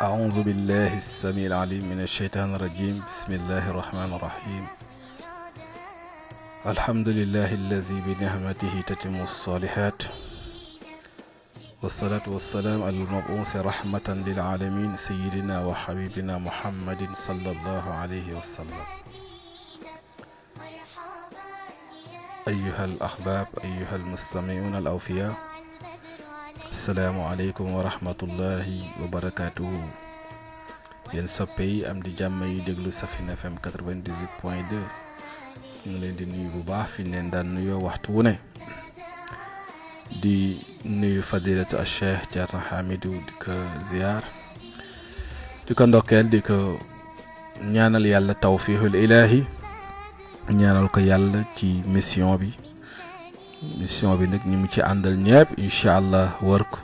أعوذ بالله السميع العليم من الشيطان الرجيم بسم الله الرحمن الرحيم الحمد لله الذي بنعمته تتم الصالحات والصلاة والسلام على المبعوث رحمة للعالمين سيدنا وحبيبنا محمد صلى الله عليه وسلم. أيها الأحباب أيها المستمعون الأوفياء السلام عليكم ورحمة الله وبركاته. yéen soppe yi am di jàmm yi déglu Safina FM 98.2 ñu ngi leen di nuyu bu baax fi leen daan nuyoo waxtu wu ne di nuyu fadilatu Cheikh Thierno Hamidou di ko ziar di ko ndokkeel di ko ñaanal yàlla tawfiixul ilaahi ñaanal ko yàlla ci mission bi nag ñi mu ci àndal ñëpp incha allah wër ko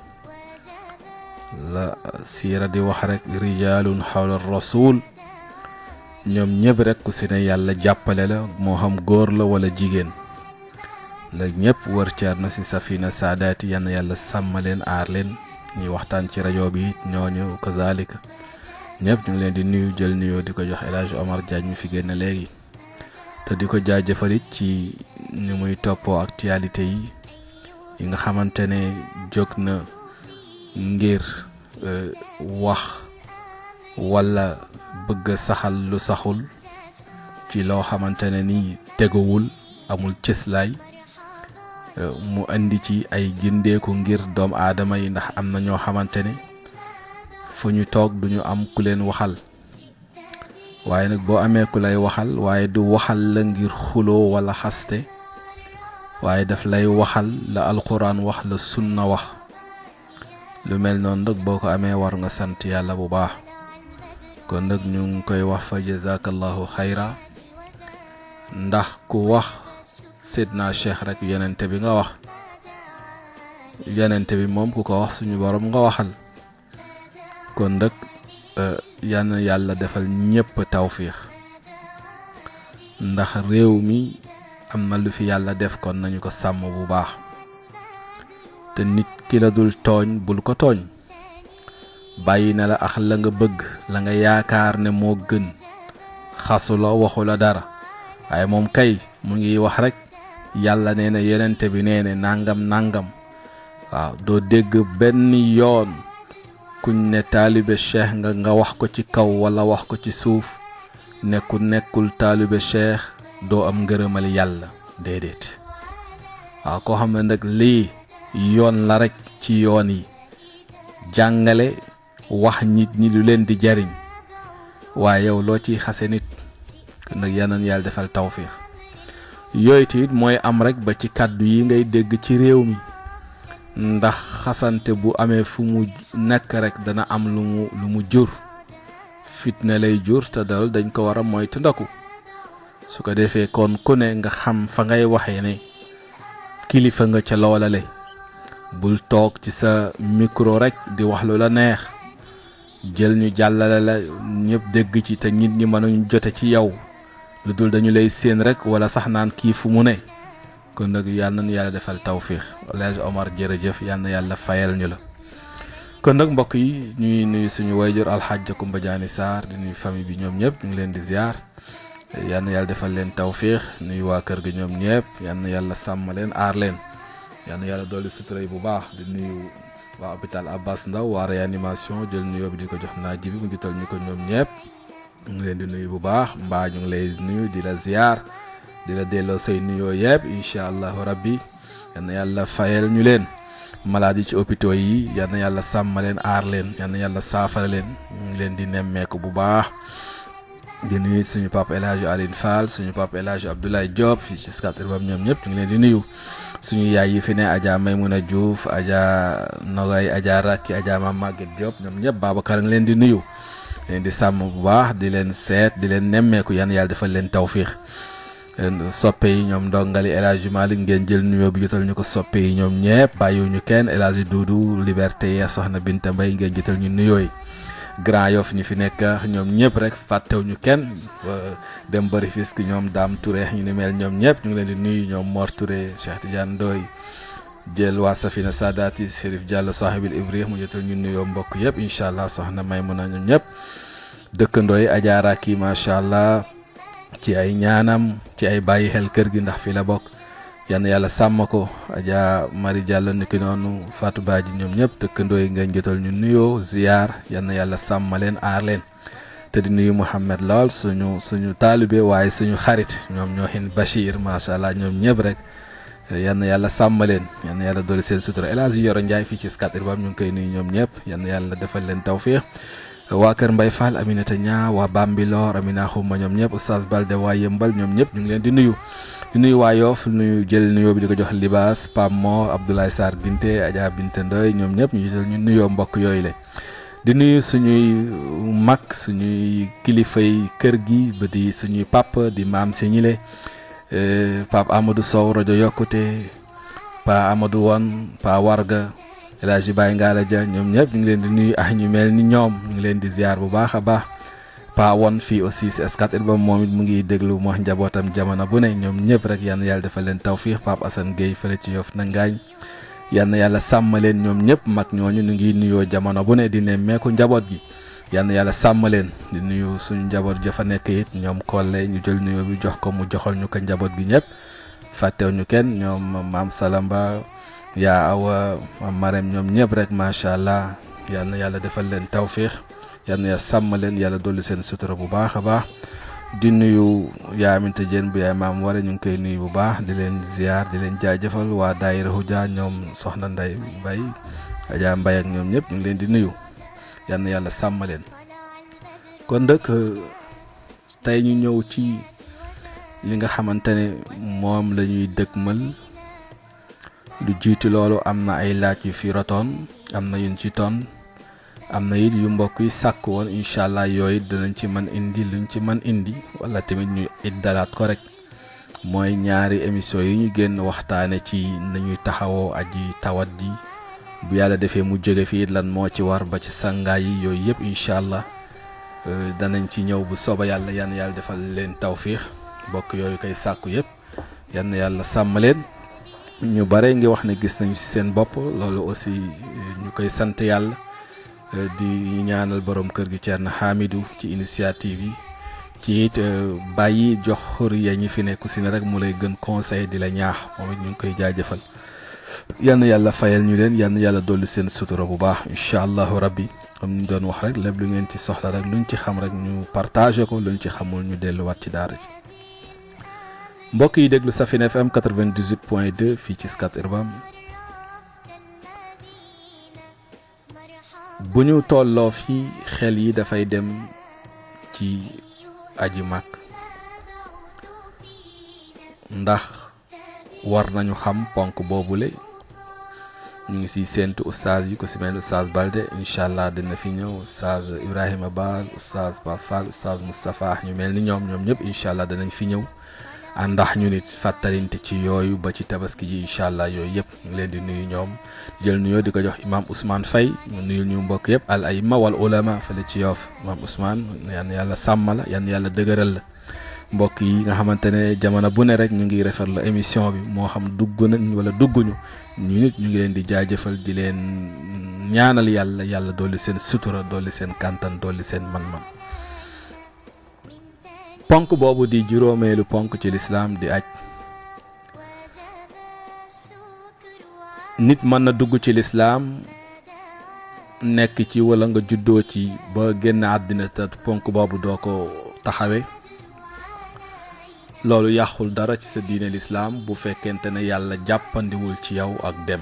la siira di wax rek rijaalun xawla rasul ñoom ñëpp rek ku si ne yàlla jàppale la moo xam góor la wala jigéen la ñëpp wër caar na si Safina Saadaati yann yàlla sàmm leen aar leen ñuy waxtaan ci rajo bi ñooñu kazalika ñëpp ñu ngi leen di nuyu jël nuyoo di ko jox El Hadj Omar Diagne mi fi génn léegi te di ko jaajëfalit ci ni muy toppoo actualité yi nga xamante ne jóg na ngir wax wala bëgg saxal lu saxul ci loo xamante ne ni teguwul amul cëslaay mu andi ci ay gindeeku ngir doom aadama yi ndax am na ñoo xamante ne fu ñu toog duñu am ku leen waxal waaye nag boo amee ku lay waxal waaye du waxal la ngir xuloo wala xaste waaye daf lay waxal la alquran wax la sunna wax lu mel noonu nag boo ko amee war nga sant yàlla bu baax kon nag ñu ngi koy wax fa jazakallahu xayra ndax ku wax sidna cheikh rek yonente bi nga wax yonente bi moom ku ko wax suñu borom nga waxal kon nag yal na yàlla defal ñëpp tawfiix ndax réew mi am na lu fi yàlla def kon nañu ko sàmm bu baax te nit ki la dul tooñ bul ko tooñ bàyyi na la ax la nga bëgg la nga yaakaar ne moo gën xasu la waxu la dara waaye moom kay mu ngi wax rek yàlla nee na yonente bi nee na nangam waaw doo dégg benn yoon kuñ ne taalibe cheikh nga wax ko ci kaw wala wax ko ci suuf nekkul taalibe cheikh doo am ngërëmal yàlla déedéet waaw koo xam ne nag lii yoon la rek ci yoon yi jàngale wax nit ñi lu leen di jariñ waaye yow loo ciy xase nit kon nag yal na yàlla defal tawfiix yooyu tamit mooy am rek ba ci kàddu yi ngay dégg ci réew mi ndax xasante bu amee fu mu nekk rek dana am lu mu jur fitna lay jur te dal dañ ko war a moytu ndaku su ko defee kon ku ne nga xam fa ngay waxee ne kilifa nga ca loolale bul toog ci sa micro rek di wax lu la neex jël ñu jàllale la ñëpp dégg ci te nit ñi mënuñ jote ci yow lu dul dañu lay séen rek wala sax naan kii fu mu ne kon nag yal na yàlla defal tawfiix El Hadj Omar jërëjëf yal na yàlla fayal ñu la kon nag mbokk yi ñuy nuyu suñu wayjur alxaaja Kumba Jaani Sarr di nuyu famille bi ñoom ñëpp ñu ngi leen di ziar yal na yàlla defal leen tawfiix nuyu waa kër gi ñoom ñëpp yal na yàlla sàmm leen aar leen yal na yàlla dolli sutura bu baax di nuyu waa hôpital Abbas Ndao waa réanimation jël nuyoo bi di ko jox naa ji bi mu gital ñu ko ñoom ñëpp ñu ngi leen di nuyu bu baax mbaa ñu ngi lay nuyu di la ziar di la delloo say nuyoo yëpp incha allahu rabbi yal na yàlla fayal ñu leen malade yi ci hôpitaux yi yal na yàlla sàmm leen aar leen yal na yàlla saafara leen ñu ngi leen di nemmeeku bu baax di nuyu suñu papa El Hadj Aline Fall suñu papa El Hadj Abdoulaye Diop fii ci Scat Urbam ñoom ñëpp ñu ngi leen di nuyu suñu yaay yi fi ne Adja Maymuna Diouf Adja Nogay Adja Rakki Adja Mam Maguette Diop ñoom ñëpp Babacar ngi leen di nuyu leen di sàmm bu baax di leen seet di leen nemmeeku yan yàlla defal leen tawfiix soppe yi ñoom ndongali El Hadj Malick ngeen jël nuyoo bi jotal ñu ko soppe yi ñoom ñëpp bàyyiwuñu kenn El Hadj Doudou Liberté ya soxna Binta Mbaye ngeen jotal ñu nuyoo yi Grand Yoff ñu fi nekk ñoom ñëpp rek fàttewuñu kenn dem bari Fisk ñoom Dame Touré ñu ni mel ñoom ñëpp ñu ngi leen di nuyu ñoom Mor Touré Cheikh Tidiane Ndoye jël waa Safina Saadaati Chérif Diallo saahibil Ibrahim mu jotal ñu nuyoo mbokk yëpp incha allah soxna Maymuna ñun ñëpp dëkkandoo yi Adja Raki macha allah ci ay ñaanam ci ay bàyyi xel kër gi ndax fi la bokk yal na yàlla sàmm ko Adja Mari Diallo niki noonu Fatou Badji ñoom ñëpp dëkkandoo yi ngeen jotal ñu nuyoo ziar yal na yàlla sàmm leen aar leen te di nuyu Mouhamed lool suñu taalibe waaye suñu xarit ñoom ñoo xin Bachir macha allah ñoom ñëpp rek. yal na yàlla sàmm leen yal na yàlla dolli seen sutura El Hadj Yoro Ndiaye fii ci Scat Urbam ñu ngi koy nuyu ñoom ñëpp yal na yàlla defal leen tawfiix waa Kër Mbay Fall Aminata Ñaa waa Bambilor Amina Xuma ñoom ñëpp Oustaz Balde waa Yëmbal ñoom ñëpp ñu ngi leen di nuyu waa Yoff nuyu jël nuyoo bi di ko jox Libaas Pam Mor Abdoulaye Sarr Binte Adja Binte Ndoy ñoom ñëpp ñu jël ñu nuyoo mbokk yooyu la di nuyu suñuy mag suñuy kilifay kër gi ba di suñuy papa di maam si ñile Pape Amadou Sow rajo yokkute Pa Amadou Won Pa Warga El Hadji Baye Ngala Dia ñoom ñëpp ñu ngi leen di nuyu ñu mel ni ñoom ñu ngi leen di ziar bu baax a baax Pa Won fii aussi si Scat Urbam moom it mu ngi déglu moo njabootam jamono bu ne ñoom ñëpp rek yal na yàlla defal leen tawfiix Pape Assane Gueye fële ci Yoff Nangaañ yal na yàlla sàmm leen ñoom ñëpp mag ñooñu ñu ngi nuyoo jamono bu ne di nemmeeku njaboot gi yal na yàlla sàmm leen di nuyu suñu njaboot ja fa nekk it ñoom Kolle ñu jël nuyoo bi jox ko mu joxal ñu ko njaboot gi ñëpp fàttew ñu kenn ñoom maam Salamba yaa awa maam Marème ñoom ñëpp rek macha allah yal na yàlla defal leen tawfiix yal na yàlla sàmm leen yàlla dolli seen sutura bu baax a baax di nuyu yaa Aminta Diène bu yaay maam wara ñu ngi koy nuyu bu baax di leen ziar di leen jaajëfal waa daayira Huja ñoom soxna Nday Mbay Adja Mbay ak ñoom ñëpp ñu ngi leen di nuyu yal na yàlla sàmm leen kon dëkk tey ñu ñëw ci li nga xamante ne moom la ñuy dëkkmal lu jiitu loolu am na ay laaj yu fi rotoon am na yuñ ci ton am na it yu mbokk yi sàkk woon incha allah yooyu dinañ ci mën indi luñ ci mën indi wala tamit ñu dalaat ko rek mooy ñaari émission yi ñu génn waxtaane ci nañuy taxawoo aji tawat ji bu yàlla defee mu jóge fii lan moo ci war ba ci sangaay yi yooyu yëpp incha allah danañ ci ñëw bu sooba yàlla yan yàlla defal leen tawfiix mbokk yooyu koy sàkku yëpp yan yàlla sàmm leen ñu bare ngi wax ne gis nañu ci seen bopp loolu aussi ñu koy sant yàlla di ñaanal borom kër gi Thierno Hamidou ci initiative yi ci it bàyyi jox xuriya ñi fi nekku si ne rek mu lay gën conseil di la ñaax moom it ñu ngi koy jaajëfal yal na yàlla fayal ñu leen yal na yàlla dolli seen sutura bu baax incha allahu rabbi comme ñu doon wax rek lépp lu ngeen ci soxla rek luñ ci xam rek ñu partagé ko luñ ci xamul ñu delluwaat ci daara ji mbokk yi déglu Safina FM 98.2 fii ci Scat Urbam bu ñu tolloo fii xel yi dafay dem ci aji màkk ndax war nañu xam ponk boobule ñu ngi si séentu oustaz yi ko si mel oustaz Balde incha allah dina fi ñëw oustaz Ibrahima Baz oustaz Pape Fall oustaz Moustapha ñu mel ni ñoom ñëpp incha allah danañ fi ñëw àndax ñu nit fàttalinte ci yooyu ba ci tabaski ji incha allah yooyu yëpp ñu ngi leen di nuyu ñoom jël nuyoo di ko jox imam Ousmane Faye ñu nuyul ñu mbokk yëpp al ayma wal ulama fële ci Yoff imam Ousmane yan yàlla sàmm la yan yàlla dëgëral la mbokk yi nga xamante ne jamono bu ne rek ñu ngi rafetlu émission bi moo xam dugg nañ wala dugguñu ñu nit ñu ngi leen di jaajëfal di leen ñaanal yàlla dolli seen sutura dolli seen kàntan dolli seen man-man ponk boobu di juróomeelu ponk ci lislaam di aj nit mën na dugg ci lislaam nekk ci wala nga juddoo ci ba génn àddina te ponk boobu doo ko taxawe loolu yàqul dara ci sa diine lislaam bu fekkente ne yàlla jàppandiwul ci yow ak dem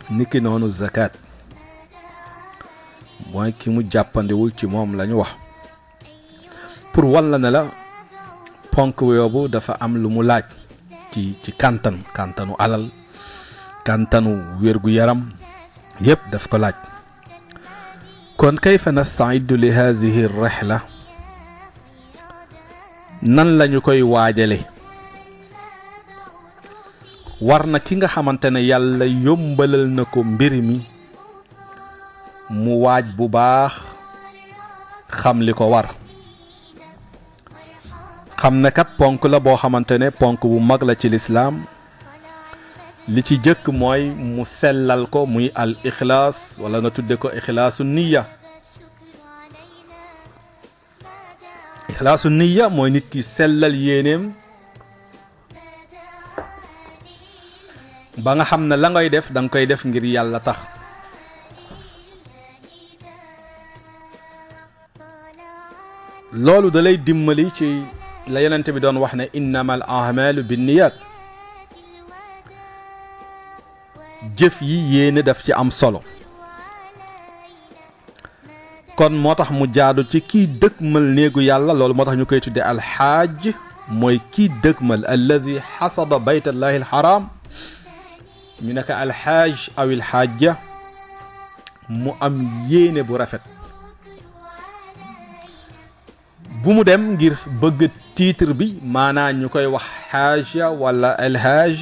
niki noonu zakat mooy ki mu jàppandiwul ci moom lañu wax pour walla ne la ponk yoobu dafa am lu mu laaj ci kàntanu alal kàntanu wérgu yaram yépp daf ko laaj kon kayfa nasta'iddu li hadhihi ar-rihla nan lañu koy waajale war na ki nga xamante ne yàlla yombalal na ko mbir mi mu waaj bu baax xam li ko war xam ne kat ponk la boo xamante ne ponk bu mag la ci lislaam li ci jëkk mooy mu sellal ko muy al ixlaas wala nga tudde ko ixlaasu niya. ixlaasu niya mooy nit ki sellal yéeneem ba nga xam ne la ngay def danga koy def ngir yàlla tax. loolu da lay dimbali ci la yonent bi doon wax ne innamal a'malu binniyat. jëf yi yéene daf ci am solo kon moo tax mu jaadu ci kii dëgmal néegu yàlla loolu moo tax ñu koy tudde alxaaj mooy kii dëgmal allazi xasada baytallahi alxaram ñu nekk alxaaj aw alxaaja mu am yéene bu rafet bu mu dem ngir bëgg titre bi maanaa ñu koy wax xaaja wala alxaaj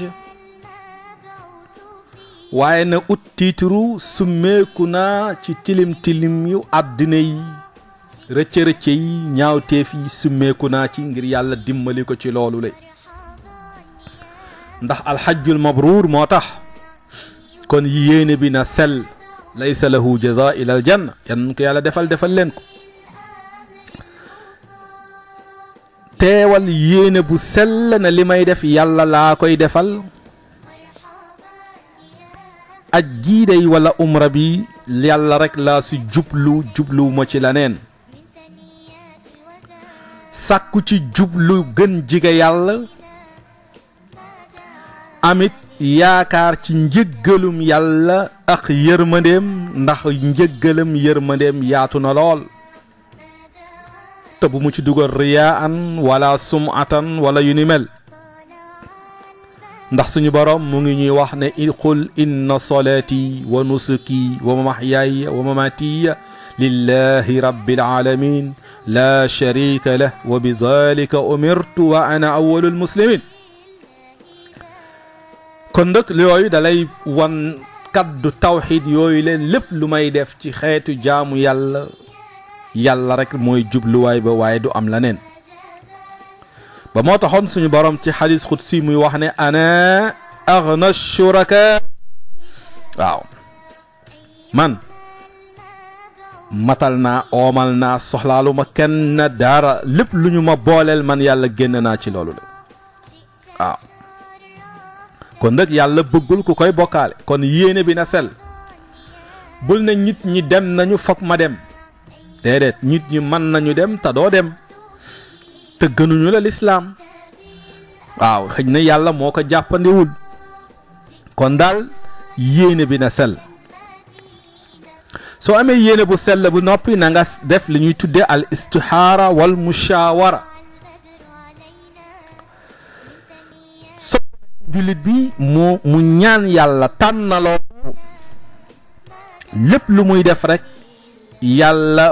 waaye na ut tiitru summeeku naa ci tilim yu àddina yi rëcc-rëcc yi ñaawteef yi summeeku naa ci ngir yàlla dimbali ko ci loolu le ndax alxajjul mabruur moo tax kon yéene bi na sell laysa lahu jazaa ila al janna yan ko yàlla defal leen ko teewal yéene bu sell na li may def yàlla laa koy defal aj jii day wala umra bi yàlla rek laa si jublu ma ci leneen sàkku ci jublu gën jige yàlla amit yaakaar ci njëggalum yàlla ak yërmandeem ndax njëggalam yërmandeem yaatu na lool te bu mu ci dugal riyaan wala sumatan wala yu ni mel ndax suñu borom mu ngi ñuy wax ne qul inna salati wa nusuki wa mahyaaya wa mamatiya lillahi rabbil alamin la sharika lah wa bizalika umirtu wa ana awwalul muslimin kon nag yooyu dalay wan kaddu tawxid yooyu leen lépp lu may def ci xeetu jaamu yàlla rek mooy jubluwaay ba waaye du am leneen ba moo taxoon suñu borom ci xadis xudsi muy wax ne ana aghna shuraka waaw man matal naa oomal naa soxlaalu ma kenn dara lépp lu ñu ma booleel man yàlla génn naa ci loolu la waaw kon nag yàlla bëggul ku koy bokkaale kon yéene bi na sell bul ne nit ñi dem nañu foog ma dem déedéet nit ñi mën nañu dem te doo dem te gënuñu la lislaam waaw xëj na yàlla moo ko jàppandiwul kon daal yéene bi na sell soo amee yéene bu sell bu noppi na nga def li ñuy tuddee al istixaara wal mushawara so jullit bi mu ñaan yàlla tànnaloo lépp lu muy def rek yàlla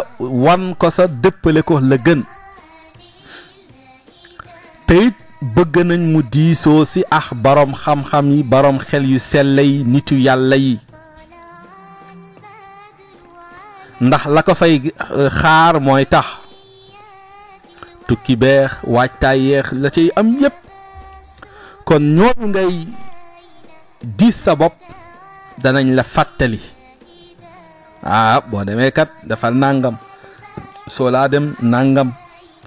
wan ko sa dëppale ko la gën te it bëgg nañ mu diisoo si borom xam-xam yi borom xel yu sell yi nitu yàlla yi ndax la ko fay xaar mooy tax tukki beex waajtaay yeex la ciy am yépp kon ñooñu ngay diis sa bopp danañ la fàttali boo demee kat defal nangam soo laa dem nangam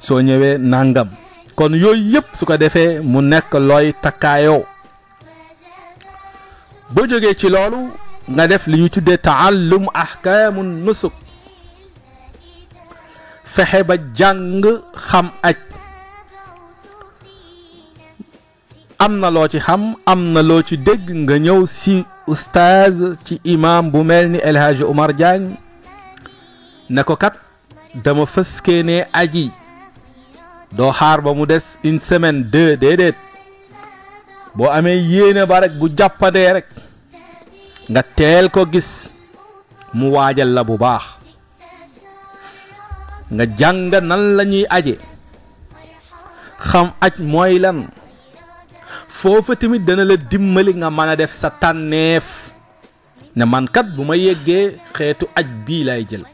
soo ñëwee nangam kon yooyu yëpp su ko defee mu nekk looy takkaayoo boo jógee ci loolu nga def li ñuy tuddee taallum ahkaamu nusuk fexe ba jàng xam aj am na loo ci xam am na loo ci dégg nga ñëw si ustaaz ci imam bu mel ni El Hadji Oumar Diagne ne ko kat dama fëskee ne aji doo xaar ba mu des une semaine deux déedéet boo amee yéene ba rek bu jàppandee rek nga teel ko gis mu waajal la bu baax nga jàng nan la ñuy aje xam aj mooy lan foofa tamit dana la dimbali nga mën a def sa tànneef ne man kat bu ma yeggee xeetu aj bii lay jël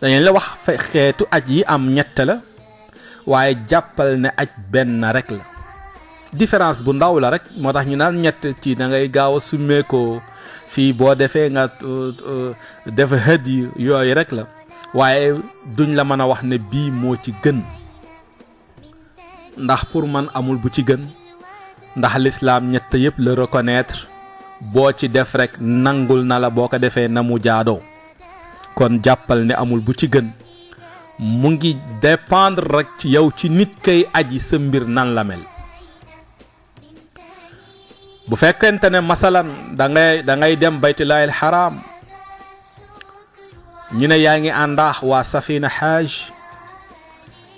dañu la wax xeetu aj yi am ñett la waaye jàppal ne aj benn rek la différence bu ndaw la rek moo tax ñu naan ñett ci da ngay gaaw a summeekoo fii boo defee nga def hëd yi yooyu rek la waaye duñ la mën a wax ne bii moo ci gën ndax pour man amul bu ci gën ndax l'islam ñett yëpp la reconnaître boo ci def rek nangul na la boo ko defee na mu jaadoo kon jàppal ne amul bu ci gën mu ngi dépendre rek ci yow ci nit kay aji sa mbir nan la mel bu fekkente ne masalan da ngay dem baytullaahil haram ñu ne yaa ngi àndaax waa Safina Hajj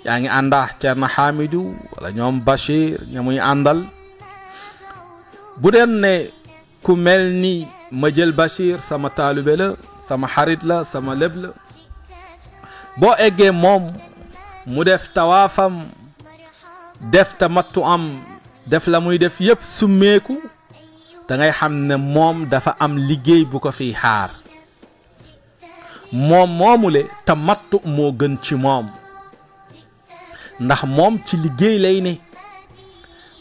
yaa ngi àndaax Cerno Hamidou wala ñoom Bachir ña muy àndal bu den ne ku mel ni ma jël Bachir sama taalibe la sama xarit la sama léb la boo eggee moom mu def tawaafam def tamattu am def la muy def yëpp summeeku da ngay xam ne moom dafa am liggéey bu ko fiy xaar moom moomule tamattu moo gën ci moom ndax moom ci liggéey lay ne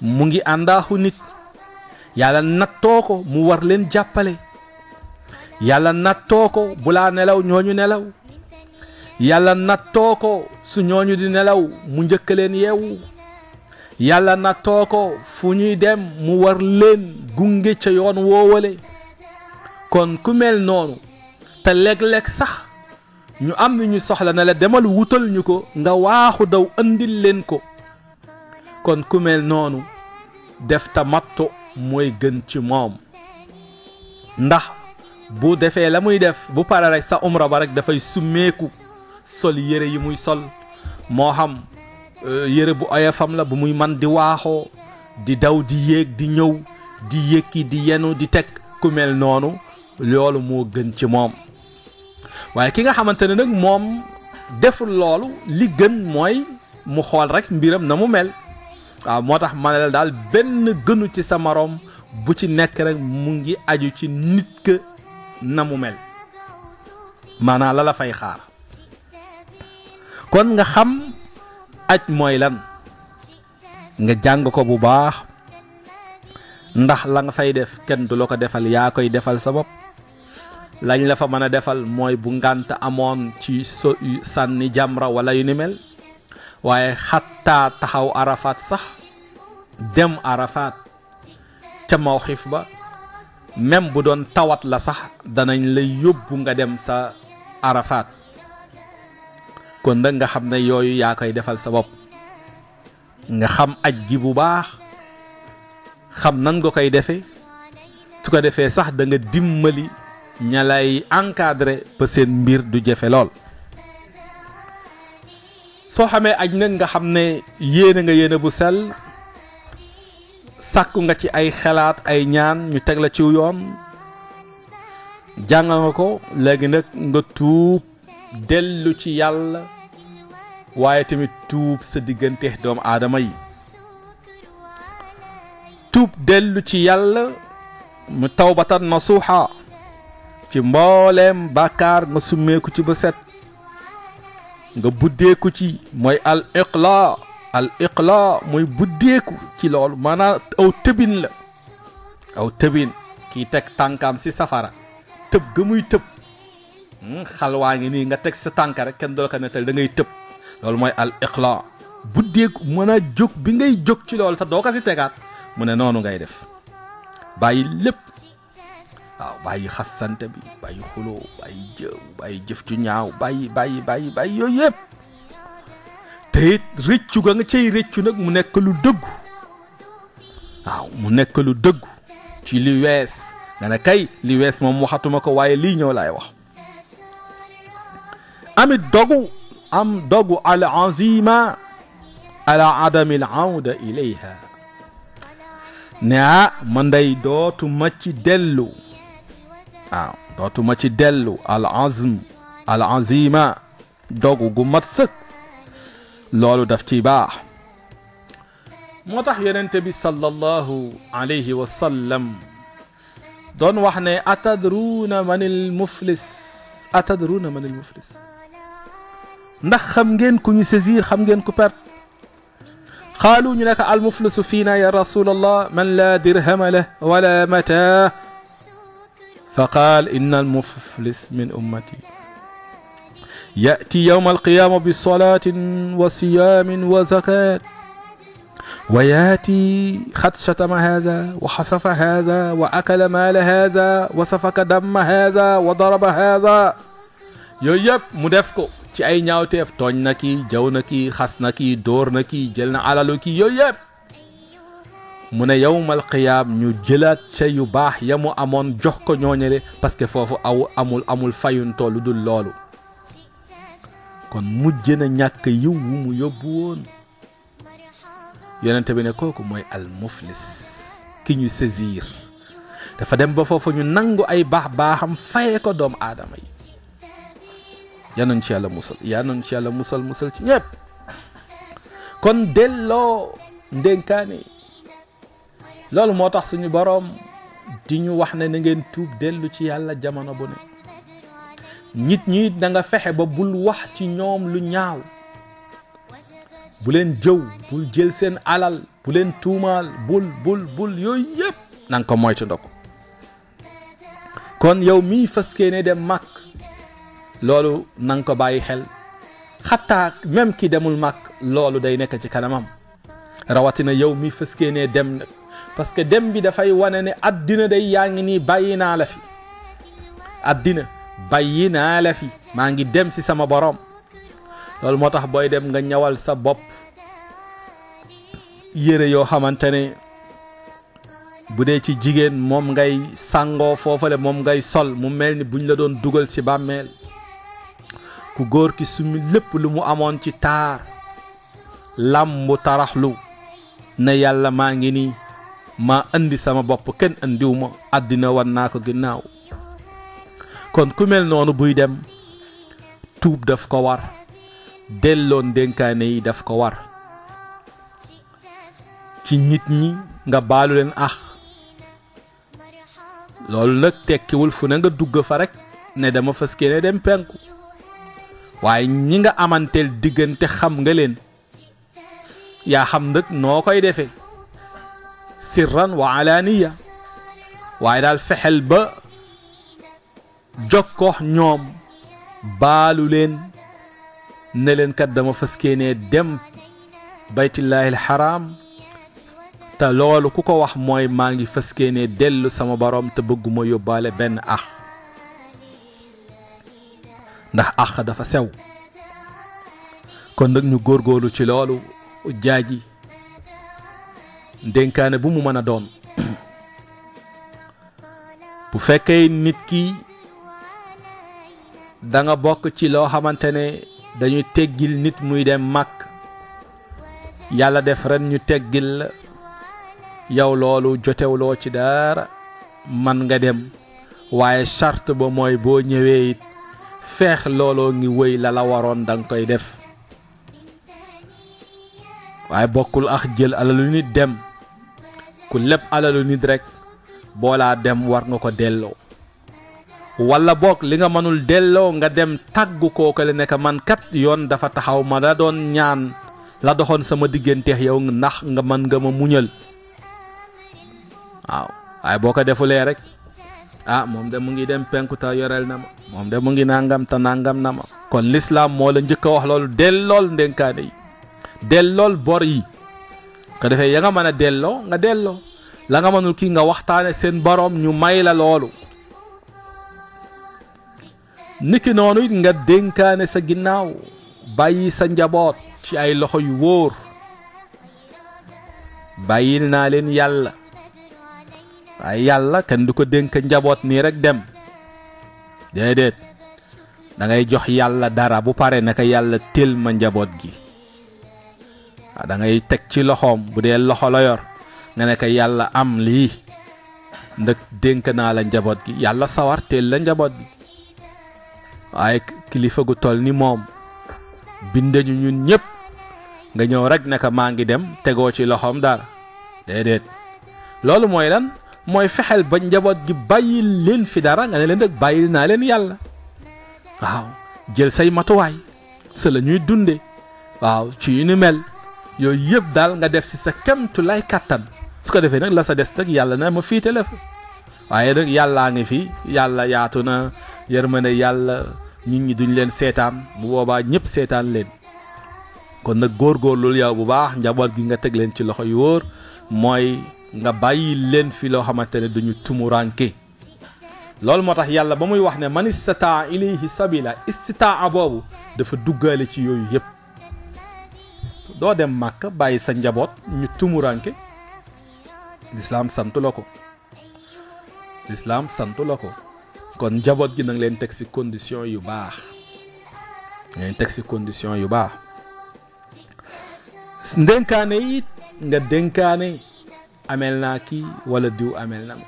mu ngi àndaaxu nit yàlla nattoo ko mu war leen jàppale yàlla nattoo ko bu laa nelaw ñooñu nelaw yàlla nattoo ko su ñooñu di nelaw mu njëkk leen yeewu yàlla nattoo ko fu ñuy dem mu war leen gunge ca yoon woowale kon ku mel noonu te léeg-léeg sax ñu am ni ñu soxla na la demal wutal ñu ko nga waaxu daw andil leen ko kon ku mel noonu def tamattu mooy gën ci moom ndax bu defee la muy def bu pare rek sa umra ba rek dafay summeeku sol yére yi muy sol moo xam yére bu oyofam la bu muy man di waaxoo di daw di yéeg di ñëw di yëkki di yenu di teg ku mel noonu loolu moo gën ci moom waaye ki nga xamante ne nag moom deful loolu li gën mooy mu xool rek mbiram na mu mel waaw moo tax ma ne la daal benn gënu ci sa morom bu ci nekk rek mu ngi aju ci nit ka na mu mel maanaam la fay xaar kon nga xam aj mooy lan nga jàng ko bu baax ndax la nga fay def kenn du la ko defal yaa koy defal sa bopp lañ la fa mën a defal mooy bu ngànt amoon ci sànni jamra wala yu ni mel waaye xattaa taxaw Arafat sax dem Arafat ca mawxif ba même bu doon tawat la sax danañ lay yóbbu nga dem sa Arafat kon nag nga xam ne yooyu yaa koy defal sa bopp nga xam aj gi bu baax xam nan nga koy defee su ko defee sax da nga dimbali ña lay encadré ba seen mbir du jafe lool soo xamee aj nag nga xam ne yéene nga yéene bu sell sàkku nga ci ay xalaat ay ñaan ñu teg la ci yoon jàng nga ko léegi nag nga tuub dellu ci yàlla waaye tamit tuub sa diggante doomu aadama yi tuub dellu ci yàlla mu tawbatan nasuha ci mbooleem bàkkaar nga summeeku ci ba set nga buddeeku ci mooy al iqla mooy buddeeku ci loolu maanaam aw tëbin la aw tëbin kii teg tànkam si safara tëb ga muy tëb xalwaa ngi nii nga teg sa tànk rek kenn doo ko nettal da ngay tëb loolu mooy al iqla buddeeku mën a jóg bi ngay jóg ci loolu te doo ko si tegaat mu ne noonu ngay def bàyyi lépp waaw bàyyi xasante bi bàyyi xuloo bàyyi jëw bàyyi jëf ju ñaaw bàyyi yooyu yëpp te it rëccu ga nga cay rëccu nag mu nekk lu dëggu waaw mu nekk lu dëggu ci li wees nga ne kay li wees moom waxatuma ko waaye lii ñëw laay wax amit dogu al azima ala adami al awda ilayha ne man day dootuma ci dellu waaw dootuma ci dellu al azima dogu gu mat sëkk loolu daf ci baax moo tax yonente bi sallallahu alayhi wa sallam doon wax ne atadruuna man al muflis ndax xam ngeen ku ñu saisir xam ngeen ku perte qaalu ñu ne ko almuflisu fiina ya rasulallah man la dirhama lah wala mata fa qaal inna almuflis min ummati ya'ti yawma alqiyama bi salatin wa siyamin wa zakat wa yaati xad shatama haza wa xasafa haza wa akala maala haza wa safaka damma haza wa daraba haza yooyu yëpp mu def ko ci ay ñaawteef tooñ na kii jaw na kii xas na kii dóor na kii jël na alalu kii yooyu yëpp mu ne yawmal qiyaam ñu jëlaat ca yu baax ya mu amoon jox ko ñooñale parce que foofu amul fayuntoo lu dul loolu kon mujj na ñàkk yiw wu mu yóbbu woon yonente bi ne kooku mooy al muflis ki ñu saisir dafa dem ba foofu ñu nangu ay baaxam faye ko doomu aadama yi yanoon ci yàlla musal ci ñëpp kon delloo ndénkaane loolu moo tax suñu boroom di ñu wax ne na ngeen tuub dellu ci yàlla jamono bu ne nit ñi da nga fexe ba bul wax ci ñoom lu ñaaw bu leen jëw bul jël seen alal bu leen tuumaal bul yooyu yëpp na nga ko moytu ndoko kon yow mii fëskee ne dem màkk loolu na nga ko bàyyi xel xataa même ki demul màkk loolu day nekk ci kanamam rawatina yow mii fëskee ne dem nag parce que dem bi dafay wane ne addina day yaa ngi nii bàyyi naa la fi addina bàyyi naa la fi maa ngi dem si sama borom loolu moo tax booy dem nga ñawal sa bopp yére yoo xamante ne bu dee ci jigéen moom ngay sàngoo foofale moom ngay sol mu mel ni buñ la doon dugal ci bàmmeel ku góor ki sumi lépp lu mu amoon ci taar làmbu taraxlu na yàlla maa ngi nii maa andi sama bopp kenn andiw ma àddina wan naa ko ginnaaw kon ku mel noonu buy dem tuub daf ko war delloon dénkaane yi daf ko war ci nit ñi nga baalu leen loolu nag tekkiwul fu ne nga dugg fa rek ne dama fëskee ne dem penku waaye ñi nga amanteel diggante xam nga leen yaa xam nag noo koy defee sirran wa alaaniya waaye daal fexel ba jokkoo ñoom baalu leen ne leen kat dama fëskee ne dem baytullahi alxaram te loolu ku ko wax mooy maa ngi fëskee ne dellu sama borom te bëgguma yóbbaale benn ndax dafa sew kon nag ñu góorgóorlu ci loolu jaaji ndénkaane bu mu mën a doon bu fekkee nit ki da nga bokk ci loo xamante ne dañuy teggil nit muy dem màkk yàlla def ren ñu teggil la yow loolu jotewloo ci dara man nga dem waaye charte ba mooy boo ñëwee it feex looloo ngi wëy la waroon danga koy def waaye bokkul ak jël alalu nit dem ku lépp alalu nit rek boolaa dem war nga ko delloo wala bokk li nga mënul delloo nga dem tàggu kooku le nekk man kat yoon dafa taxaw ma la doon ñaan la doxoon sama digganteex yow ndax nga mën nga ma muñal waaw waaye boo ko defulee rek moom de mu ngi dem penku ta yoreel na ma moom de mu ngi nangam ta nangam na ma kon l'islam moo la njëkk a wax loolu dellool ndénkaane yi dellool bor yi ko defee ya nga mën a delloo nga delloo la nga mënul kii nga waxtaane seen borom ñu may la loolu niki noonu it nga dénkaane sa ginnaaw bàyyi sa njaboot ci ay loxo yu wóor bàyyil naa leen yàlla waaye yàlla kan du ko dénk njaboot nii rek dem déedéet da ngay jox yàlla dara bu pare naka yàlla tel ma njaboot gi da ngay teg ci loxoom bu dee loxo la yor nga ne ko yàlla am lii ndak dénk naa la njaboot gi yàlla sawar tel la njaboot gi waaye kilifa gu toll ni moom bindañu ñun ñëpp nga ñëw rek ne ko maa ngi dem tegoo ci loxoom dara déedéet loolu mooy lan mooy fexel ba njaboot gi bàyyil leen fi dara nga ne leen rek bàyyil naa leen yàlla waaw jël say matuwaay sa la ñuy dunde waaw ci yu ni mel yooyu yëpp daal nga def si sa kemtu lay kattan su ko defee nag la sa des nag yàlla na ma fiite la fa waaye nag yàllaa ngi fi yàlla yaatu na yërmande yàlla nit ñi duñ leen seetaan bu boobaa ñëpp seetaan leen kon nag góorgóorlul yow bu baax njaboot gi nga teg leen ci loxo yu wóor mooy nga bàyyi leen fi loo xamante ne duñu tumuranke loolu moo tax yàlla ba muy wax ne man istataa ilayhi sabila istitaa boobu dafa duggaale ci yooyu yëpp doo dem màkk bàyyi sa njaboot ñu tumuranke lislaam santu la ko lislaam santu la ko kon njaboot gi nag leen teg ci condition yu baax leen teg ci condition yu baax ndénkaane it nga dénkaane amel naa kii wala diw amel na ma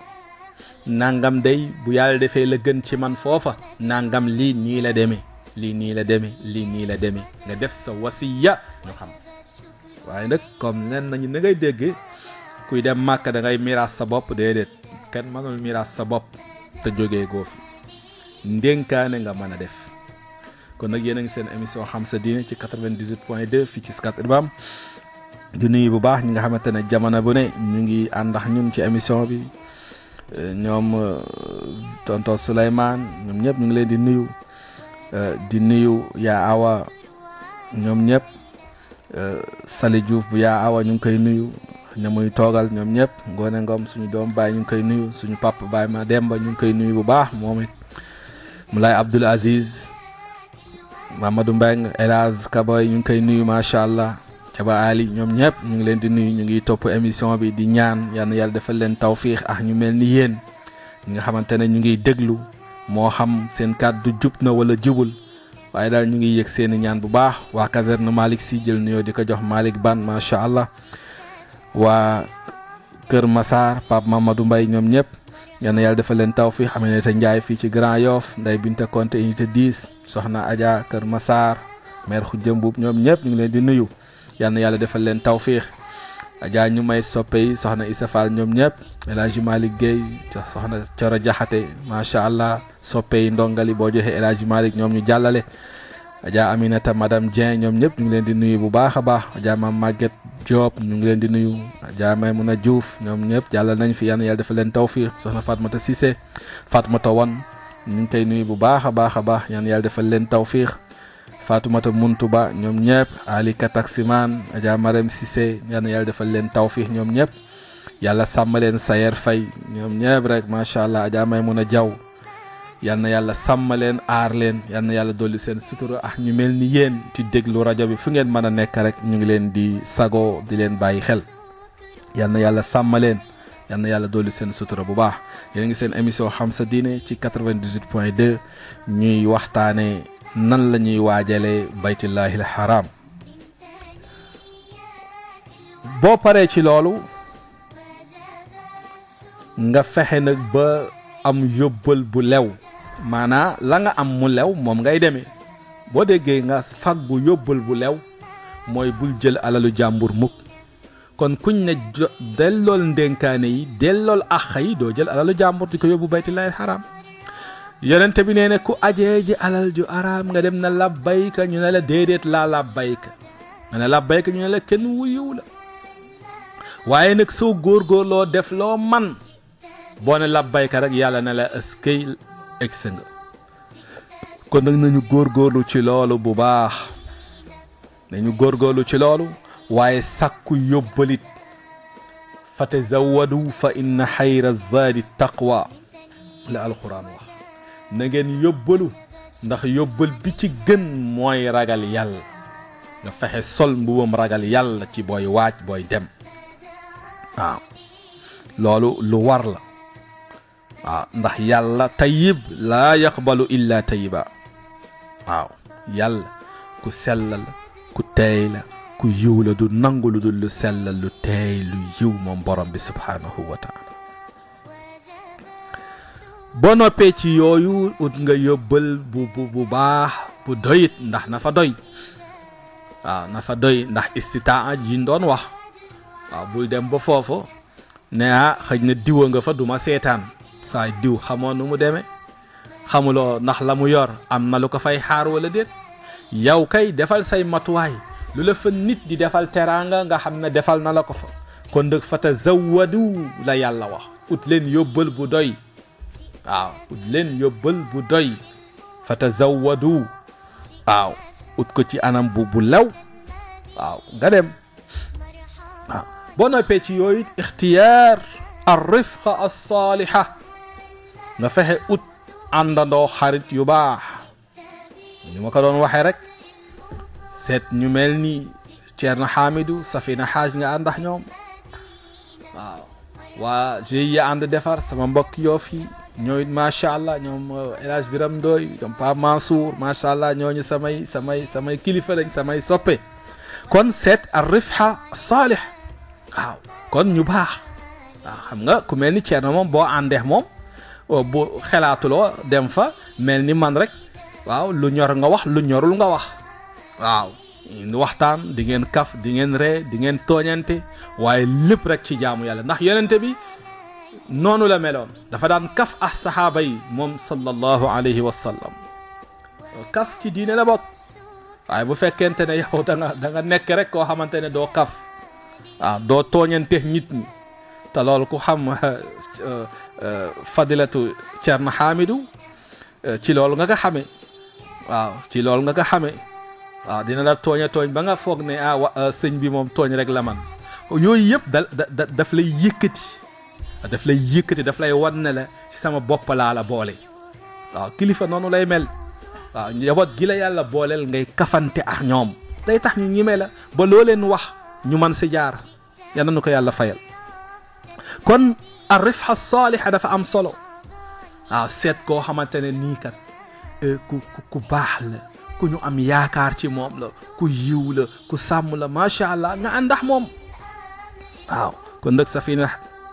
nangam day bu yàlla defee la gën ci man foofa nangam lii nii la demee lii nii la demee lii nii la demee nga def sa wasiya ñu xam waaye nag comme nen nañu na ngay dégg kuy dem màkk da ngay miraas sa bopp déedéet kenn mënul miraas sa bopp te jógee goo fi ndénkaane nga mën a def kon nag yéen a ngi seen émission xam sa diine ci 98.2 fii ci Scat Urbam di nuyu bu baax ñi nga xamante ne jamono bu ne ñu ngi àndax ñun ci émission bi ñoom tonton Souleymane ñoom ñëpp ñu ngi leen di nuyu yaa awa ñoom ñëpp Sali Diouf bu yaa awa ñu ngi koy nuyu ña muy toogal ñoom ñëpp Ngoone Ngom suñu doom baay ñu ngi koy nuyu suñu papa baay ma Demba ñu ngi koy nuyu bu baax moom it Moulay Abdoul Aziz Mamadou Mbeng El Hadj Kaboy ñu ngi koy nuyu macha allah Caba Ali ñoom ñëpp ñu ngi leen di nuyu ñu ngi topp émission bi di ñaan yal na yàlla defal leen tawfiix ak ñu mel ni yéen ñi nga xamante ne ñu ngi déglu moo xam seen kàddu jub na wala jubul waaye daal ñu ngi yëg seeni ñaan bu baax waa caserne Malick Sy jël nuyoo di ko jox Malick Ban macha allah waa Kër Massar Pape Mamadou Mbaye ñoom ñëpp yal na yàlla defal leen tawfiix Aminata Ndiaye fii ci Grand Yoff Ndeye Binta Konté unité 10 soxna Adja Kër Massar maire Khoudia Mbuub ñoom ñëpp ñu ngi leen di nuyu yal na yàlla defal leen tawfiix Adja ñu may soppe yi soxna Issa Fall ñoom ñëpp El Hadji Malick Gueye soxna Coro Jaxate macha allah soppe yi ndongali boo joxee El Hadji Malick ñoom ñu jàllale Adja Aminata madame Dieng ñoom ñëpp ñu ngi leen di nuyu bu baax a baax Adja Mam Maguette Diop ñu ngi leen di nuyu Adja Maymuna Diouf ñoom ñëpp jàllal nañ fi yal na yàlla defal leen tawfiix soxna Fatmata Cissé Fatmata Wan ñu ngi koy nuyu bu baax a baax a baax yal na yàlla defal leen tawfiix Fatoumata Muntuba ñoom ñëpp Ali Kataximan Adja Marème Cissé yal na yàlla defal leen tawfiix ñoom ñëpp yàlla sàmm leen Sayer Faye ñoom ñëpp rek macha allah Adja Maymuna Diaw yal na yàlla sàmm leen aar leen yal na yàlla dolli seen sutura ak ñu mel ni yéen ci déglu rajo bi fu ngeen mën a nekk rek ñu ngi leen di sago di leen bàyyi xel yal na yàlla sàmm leen yal na yàlla dolli seen sutura bu baax yéen a ngi seen émission xam sa diine ci 98.2 ñuy waxtaane nan la ñuy waajalee baytullahil haram boo paree ci loolu nga fexe nag ba am yóbbal bu lew maanaa la nga am mu lew moom ngay demee boo déggee nga faggu yóbbal bu lew mooy bul jël alalu jàmbur mukk kon kuñ ne dellool ndénkaane yi dellool àq yi doo jël alalu jàmbur di ko yóbbu baytullahil haram yonente bi nee ne ku ajee ji alal ju araam nga dem na labbayka ñu ne la déedéet laa labbayka nga ne labbayka ñu ne la kenn wuyuw la waaye nag soo góorgóorloo def loo man boo ne labbayka rek yàlla ne la eskay egsi nga kon nag nañu góorgóorlu ci loolu bu baax nañu góorgóorlu ci loolu waaye sàkku yóbbalit fa tazawwadu fa inna xayra zaadi taqwa la alquran wax na ngeen yóbbalu ndax yóbbal bi ci gën mooy ragal yàlla nga fexe sol mbubam ragal yàlla ci booy waaj booy dem waaw loolu lu war la waaw ndax yàlla tayyib laa yaqbalu illa tayyiba waaw yàlla ku sellal ku teey la ku yiw la du nangu lu dul lu sellal lu teey lu yiw moom borom bi subhanahu wa taala boo noppee ci yooyu ut nga yóbbal bu baax bu doyit ndax na fa doy waaw na fa doy ndax istitaa ji doon wax waaw bul dem ba foofu ne xëj na diwa nga fa duma seetaan waaye diw xamoo nu mu demee xamuloo ndax la mu yor am na lu ko fay xaar wala déet yow kay defal say matuwaay lu la fa nit di defal teraanga nga xam ne defal na la ko fa kon dëgg fa tazawwadu la yàlla wax ut leen yóbbal bu doy waaw ut leen yóbbal bu doy fa tazawwadu waaw ut ko ci anam bu lew waaw nga dem waaw boo noppee ci yooyu ixtiyaar ar rifqa as saaliha nga fexe ut àndandoo xarit yu baax ñu ma ko doon waxee rek seet ñu mel ni Ceerno Hamidou Safina Haaj nga àndax ñoom waaw waa GIE ànd defar sama mbokk yoo fi ñooy macha allah ñoom El Hadj Biram Ndoy ñoom Pape Mansour macha allah ñooñu samay kilifa lañ samay soppe kon seet ar rifqa saalih waaw kon ñu baax waaw xam nga ku mel ni Ceerno moom boo àndeex moom bu xelaatuloo dem fa mel ni man rek waaw lu ñor nga wax lu ñorul nga wax waaw waxtaan di ngeen kaf di ngeen ree di ngeen tooñante waaye lépp rek ci jaamu yàlla ndax yonente bi noonu la meloon dafa daan kaf ah saxaaba yi moom sallallahu alayhi wa sallam kaf ci diine la bokk waaye bu fekkente ne yow da nga nekk rek koo xamante ne doo kaf waaw doo tooñante nit ñi te loolu ku xam fadilatu Ceerno Hamidou ci loolu nga ko xamee waaw ci loolu nga ko xamee waaw dina la tooñ ba nga foog ne sëñ bi moom tooñ rek la man yooyu yëpp daf lay yëkkati daf lay wan ne la ci sama bopp laa la boole waaw kilifa noonu lay mel waaw njaboot gi la yàlla booleel ngay kafante ak ñoom day tax ñu ñime la ba loo leen wax ñu man si jaar yal na nu ko yàlla fayal kon ar rifqa saaliha dafa am solo waaw seet koo xamante ne nii kat ku baax la ku ñu am yaakaar ci moom la ku yiw la ku sàmm la macha allah nga àndax moom waaw kon nag Safina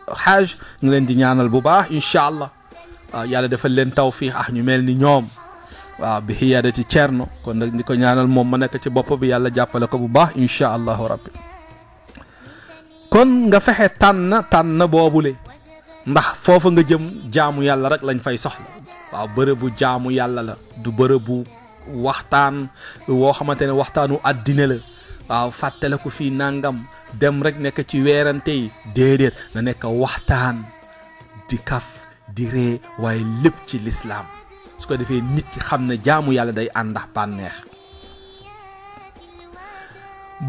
Haaj nga leen di ñaanal bu baax incha allah waaw yàlla defal leen tawfiix ak ñu mel ni ñoom waaw bi xiyaadati Ceerno kon nag di ko ñaanal moom ma nekk ci bopp bi yàlla jàppale ko bu baax incha allahu rabbi kon nga fexe tànn boobule ndax foofa nga jëm jaamu yàlla rek lañ fay soxla waaw bërëbu jaamu yàlla la du bërëbu waxtaan woo xamante ne waxtaanu àddina la waaw fàttale ko fii nangam dem rek nekk ci weerante yi déedéet na nekk waxtaan di kaf di ree waaye lépp ci lislaam su ko defee nit ki xam ne jaamu yàlla day àndax bànneex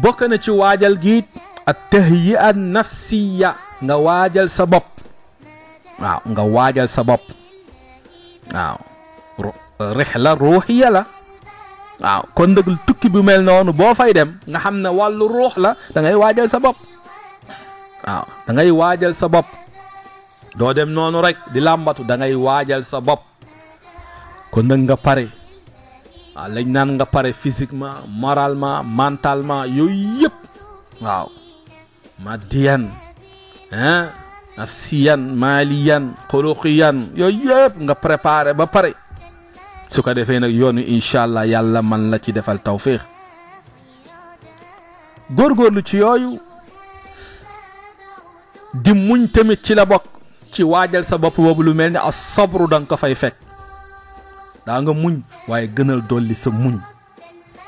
bokk na ci waajal gi at tahyi'a nafsiya nga waajal sa bopp waaw nga waajal sa bopp waaw rihla ruuhiya la waaw kon nag tukki bu mel noonu boo fay dem nga xam ne wàllu ruux la da ngay waajal sa bopp waaw da ngay waajal sa bopp doo dem noonu rek di làmbatu da ngay waajal sa bopp kon nag nga pare waaw lañ naan nga pare physiquement moralement mentalement yooyu yëpp waaw madiyan nafsiyan maliyan xuluqiyan yooyu yëpp nga préparé ba pare su ko defee nag yoonu incha allah yàlla man la ci defal tawfiq góorgóorlu ci yooyu di muñ tamit ci la bokk ci waajal sa bopp boobu lu mel ni as sabru da nga ko fay fekk daa nga muñ waaye gënal dolli sa muñ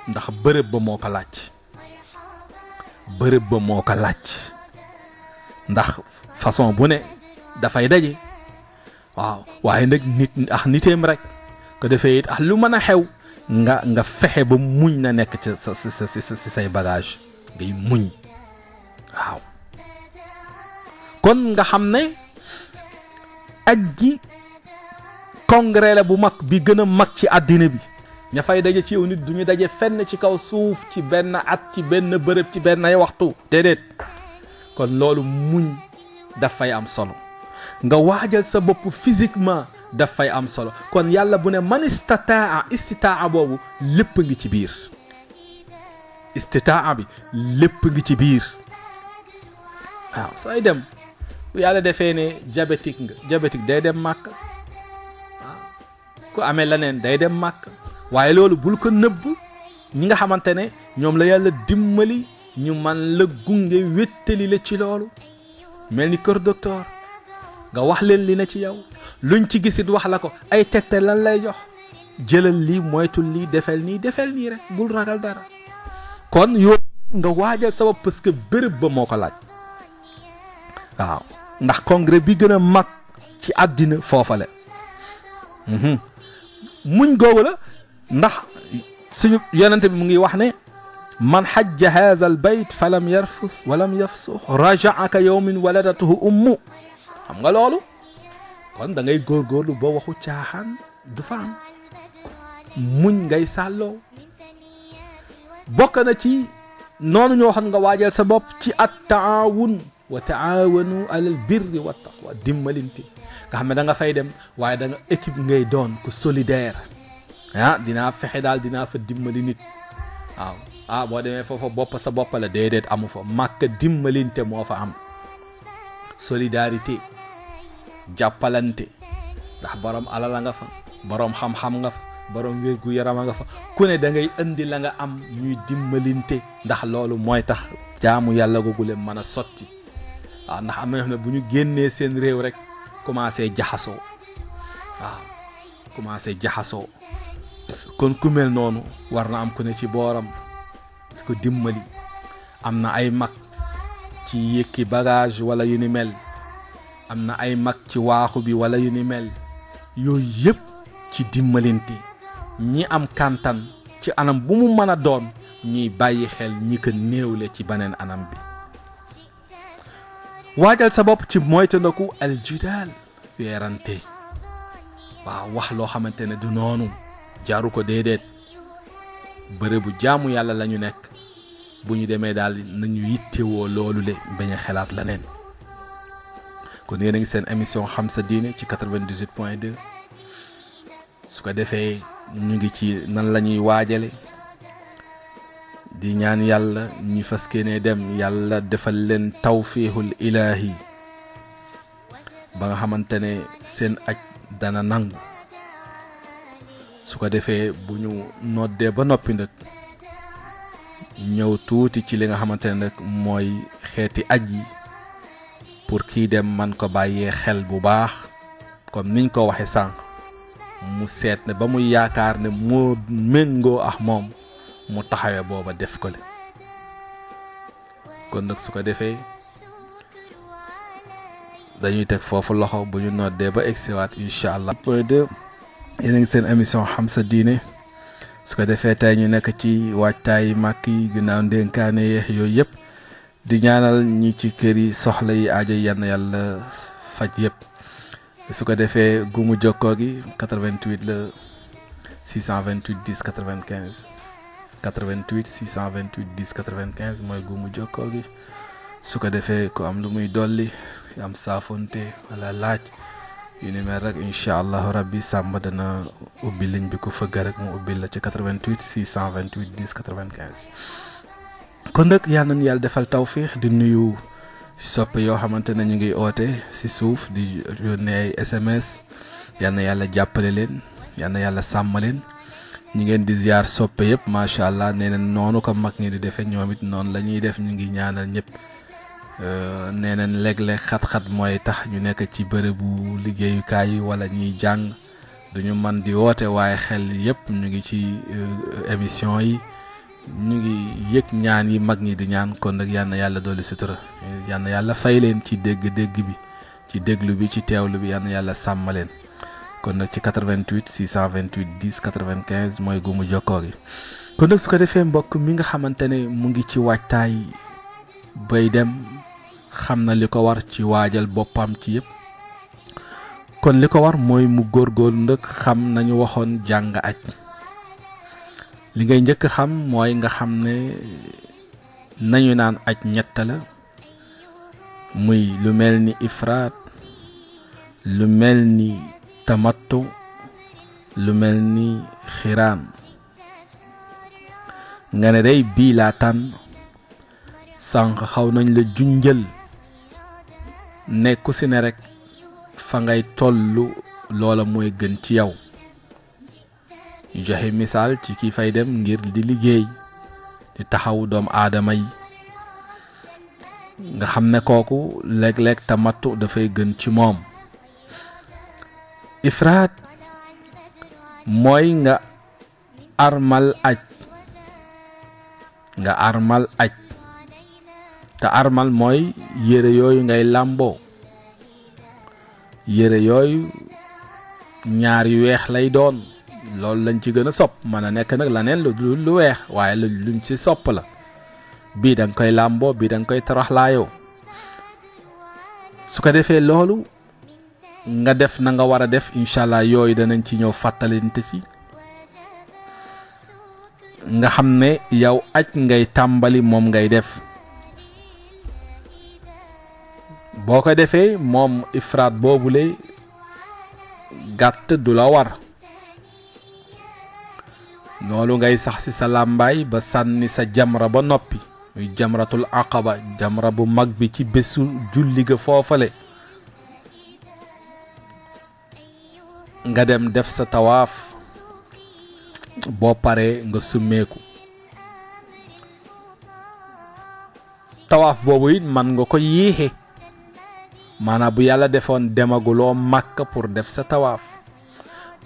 ndax bërëb ba moo ko laaj ndax façon bu ne dafay daje waaw waaye nag nit ak niteem rek ko defee it lu mën a xew nga fexe ba muñ na nekk ci sa say bagage ngay muñ waaw kon nga xam ne aj gi congrès la bu mag bi gën a mag ci àddina bi ña fay daje ci yow nit du ñu daje fenn ci kaw suuf ci benn at ci benn bërëb ci benn ay waxtu déedéet kon loolu muñ daf fay am solo nga waajal sa bopp physiquement daf fay am solo kon yàlla bu ne man istitaa boobu lépp ngi ci biir istitaa bi lépp ngi ci biir waaw sooy dem bu yàlla defee ne diabétique day dem màkk waaw ku amee leneen day dem màkk waaye loolu bul ko nëbb ñi nga xamante ne ñoom la yàlla dimbali ñu man la gunge wéttali la ci loolu mel ni kër docteur nga wax leen li na ci yow luñ ci gisit wax la ko ay tegtal lan lay jox jëlal lii moytul lii defel nii rek bul ragal dara kon yoo nga waajal sa bopp parce que bërëb ba moo ko laaj waaw ndax congrès bi gën a mag ci àddina foofa la muñ googu la ndax suñu yonente bi mu ngi wax ne man hajja hadha al bayt falam yarfus walam yafsuh raja'a ka yawmin waladatuhu ummu xam nga loolu kon da ngay góorgóorlu ba waxu caaxaan du fa am muñ ngay sàlloo bokk na ci noonu ñoo xam nga waajal sa bopp ci at taawun wa taawanu alal birri wa taqwa dimbalinte nga xam ne da nga fay dem waaye da nga équipe ngay doon ku solidaire dinaa fexe daal dinaa fa dimbali nit waaw boo demee foofa bopp sa bopp la déedéet amu fa màkk dimbalinte moo fa am solidarité jàppalante ndax borom alal nga fa borom xam-xam nga fa borom wérgu yarama nga fa ku ne da ngay indi la nga am ñuy dimbalinte ndax loolu mooy tax jaamu yàlla googu leen mën a sotti waaw ndax am na ñoo xam ne bu ñu génnee seen réew rek commencé jaxasoo commencé jaxasoo kon ku mel noonu war na am ku ne ci booram di ko dimbali am na ay mag ci yëkki bagage wala yu ni mel am na ay mag ci waaxu bi wala yu ni mel yooyu yëpp ci dimbalinte ñi am kantan ci anam bu mu mën a doon ñiy bàyyi xel ñi ko néewle ci beneen anam bi waajal sa bopp ci moytandiku aljidaal weerante waaw wax loo xamante ne du noonu jaaru ko déedéet bërëbu jaamu yàlla la ñu nekk bu ñu demee daal nañu yittewoo loolu le bañ a xelaat leneen kon yéen a ngi seen émission xam sa diine ci 98.2 su ko defee ñu ngi ci nan la ñuy waajale di ñaan yàlla ñu fas yéene dem yàlla defal leen tawfiixul ilaahi ba nga xamante ne seen aj dana nangu su ko defee bu ñu noddee ba noppi nag ñëw tuuti ci li nga xamante ne nag mooy xeeti aj yi pour kii dem man ko bàyyee xel bu baax comme niñ ko waxe sànq mu seet ne ba muy yaakaar ne moo méngoo ak moom mu taxawee booba def ko le kon nag su ko defee dañuy teg foofu loxo bu ñu noddee ba egsiwaat incha allah. point 2 yéen a ngi seen émission xam sa diine su ko defee tey ñu nekk ci waajtaay màkk yi ginnaaw ndénkaane yeex yooyu yëpp di ñaanal ñi ci kër yi soxla yi aajo yenn yàlla faj yëpp su ko defee gumu jokkoo gi 88 la 628 10 95 88 628 10 95 mooy gumu jokkoo gi su ko defee ko am lu muy dolli am saafonte wala laaj yu ni mel rek incha allahu rabbi sàmba dana ubbi ligne bi ku fëgg rek mu ubbi la ci 88 628 10 95 kon nag yal nañu yàlla defal tawfiix di nuyu soppe yoo xamante ne ñu ngi oote si suuf di yónnee ay SMS yal na yàlla jàppale leen yal na yàlla sàmm leen ñi ngeen di ziar soppe yëpp macha allah nee na noonu ko mag ñi di defee ñoom it noonu la ñuy def ñu ngi ñaanal ñëpp nee nañ léeg-léeg xat-xat mooy tax ñu nekk ci bërëbu liggéeyukaay yi wala ñuy jàng duñu man di woote waaye xel yëpp ñu ngi ci émission yi ñu ngi yëg ñaan yi mag ñi di ñaan kon nag yal na yàlla dolli sutura yal na yàlla fay leen ci dégg-dégg bi ci déglu bi ci teewlu bi yal na yàlla sàmm leen kon nag ci 88 628 10 95 mooy gumu jokkoo gi kon nag su ko defee mbokk mi nga xamante ne mu ngi ci waajtaay bay dem xam na li ko war ci waajal boppam ci yëpp kon li ko war mooy mu góorgóorlu ndëkk xam nañu waxoon jàng aj li ngay njëkk xam mooy nga xam ne nañu naan aj ñett la muy lu mel ni ifraat lu mel ni tamattu lu mel ni xiraan nga ne day bii laa tànn sànq xaw nañ la junjël nekku si ne rek fa ngay tollu loola mooy gën ci yow ñu joxe misaal ci ki fay dem ngir di liggéey di taxaw doomu aadama yi nga xam ne kooku léeg-léeg tamattu dafay gën ci moom ifraat mooy nga armal aj nga armal aj te armal mooy yére yooyu ngay làmboo yére yooyu ñaar yu weex lay doon loolu lañ ci gën a sopp mën a nekk nag laneen lu weex waaye luñ ci sopp la bii da nga koy làmboo bii da nga koy taraxlaayoo su ko defee loolu nga def na nga war a def incha allah yooyu danañ ci ñëw fàttalinte ci nga xam ne yow aj ngay tàmbali moom ngay def boo ko defee moom ifraat boobule gàtt du la war loolu ngay sax ci sa làmbaay ba sànni sa jamra ba noppi muy jamratul aqaba jamra bu mag bi ci bésu julli ga foofale nga dem def sa tawaaf boo paree nga summeeku tawaaf boobu it man nga ko yéexe maanaam bu yàlla defoon demaguloo Makka pour def sa tawaaf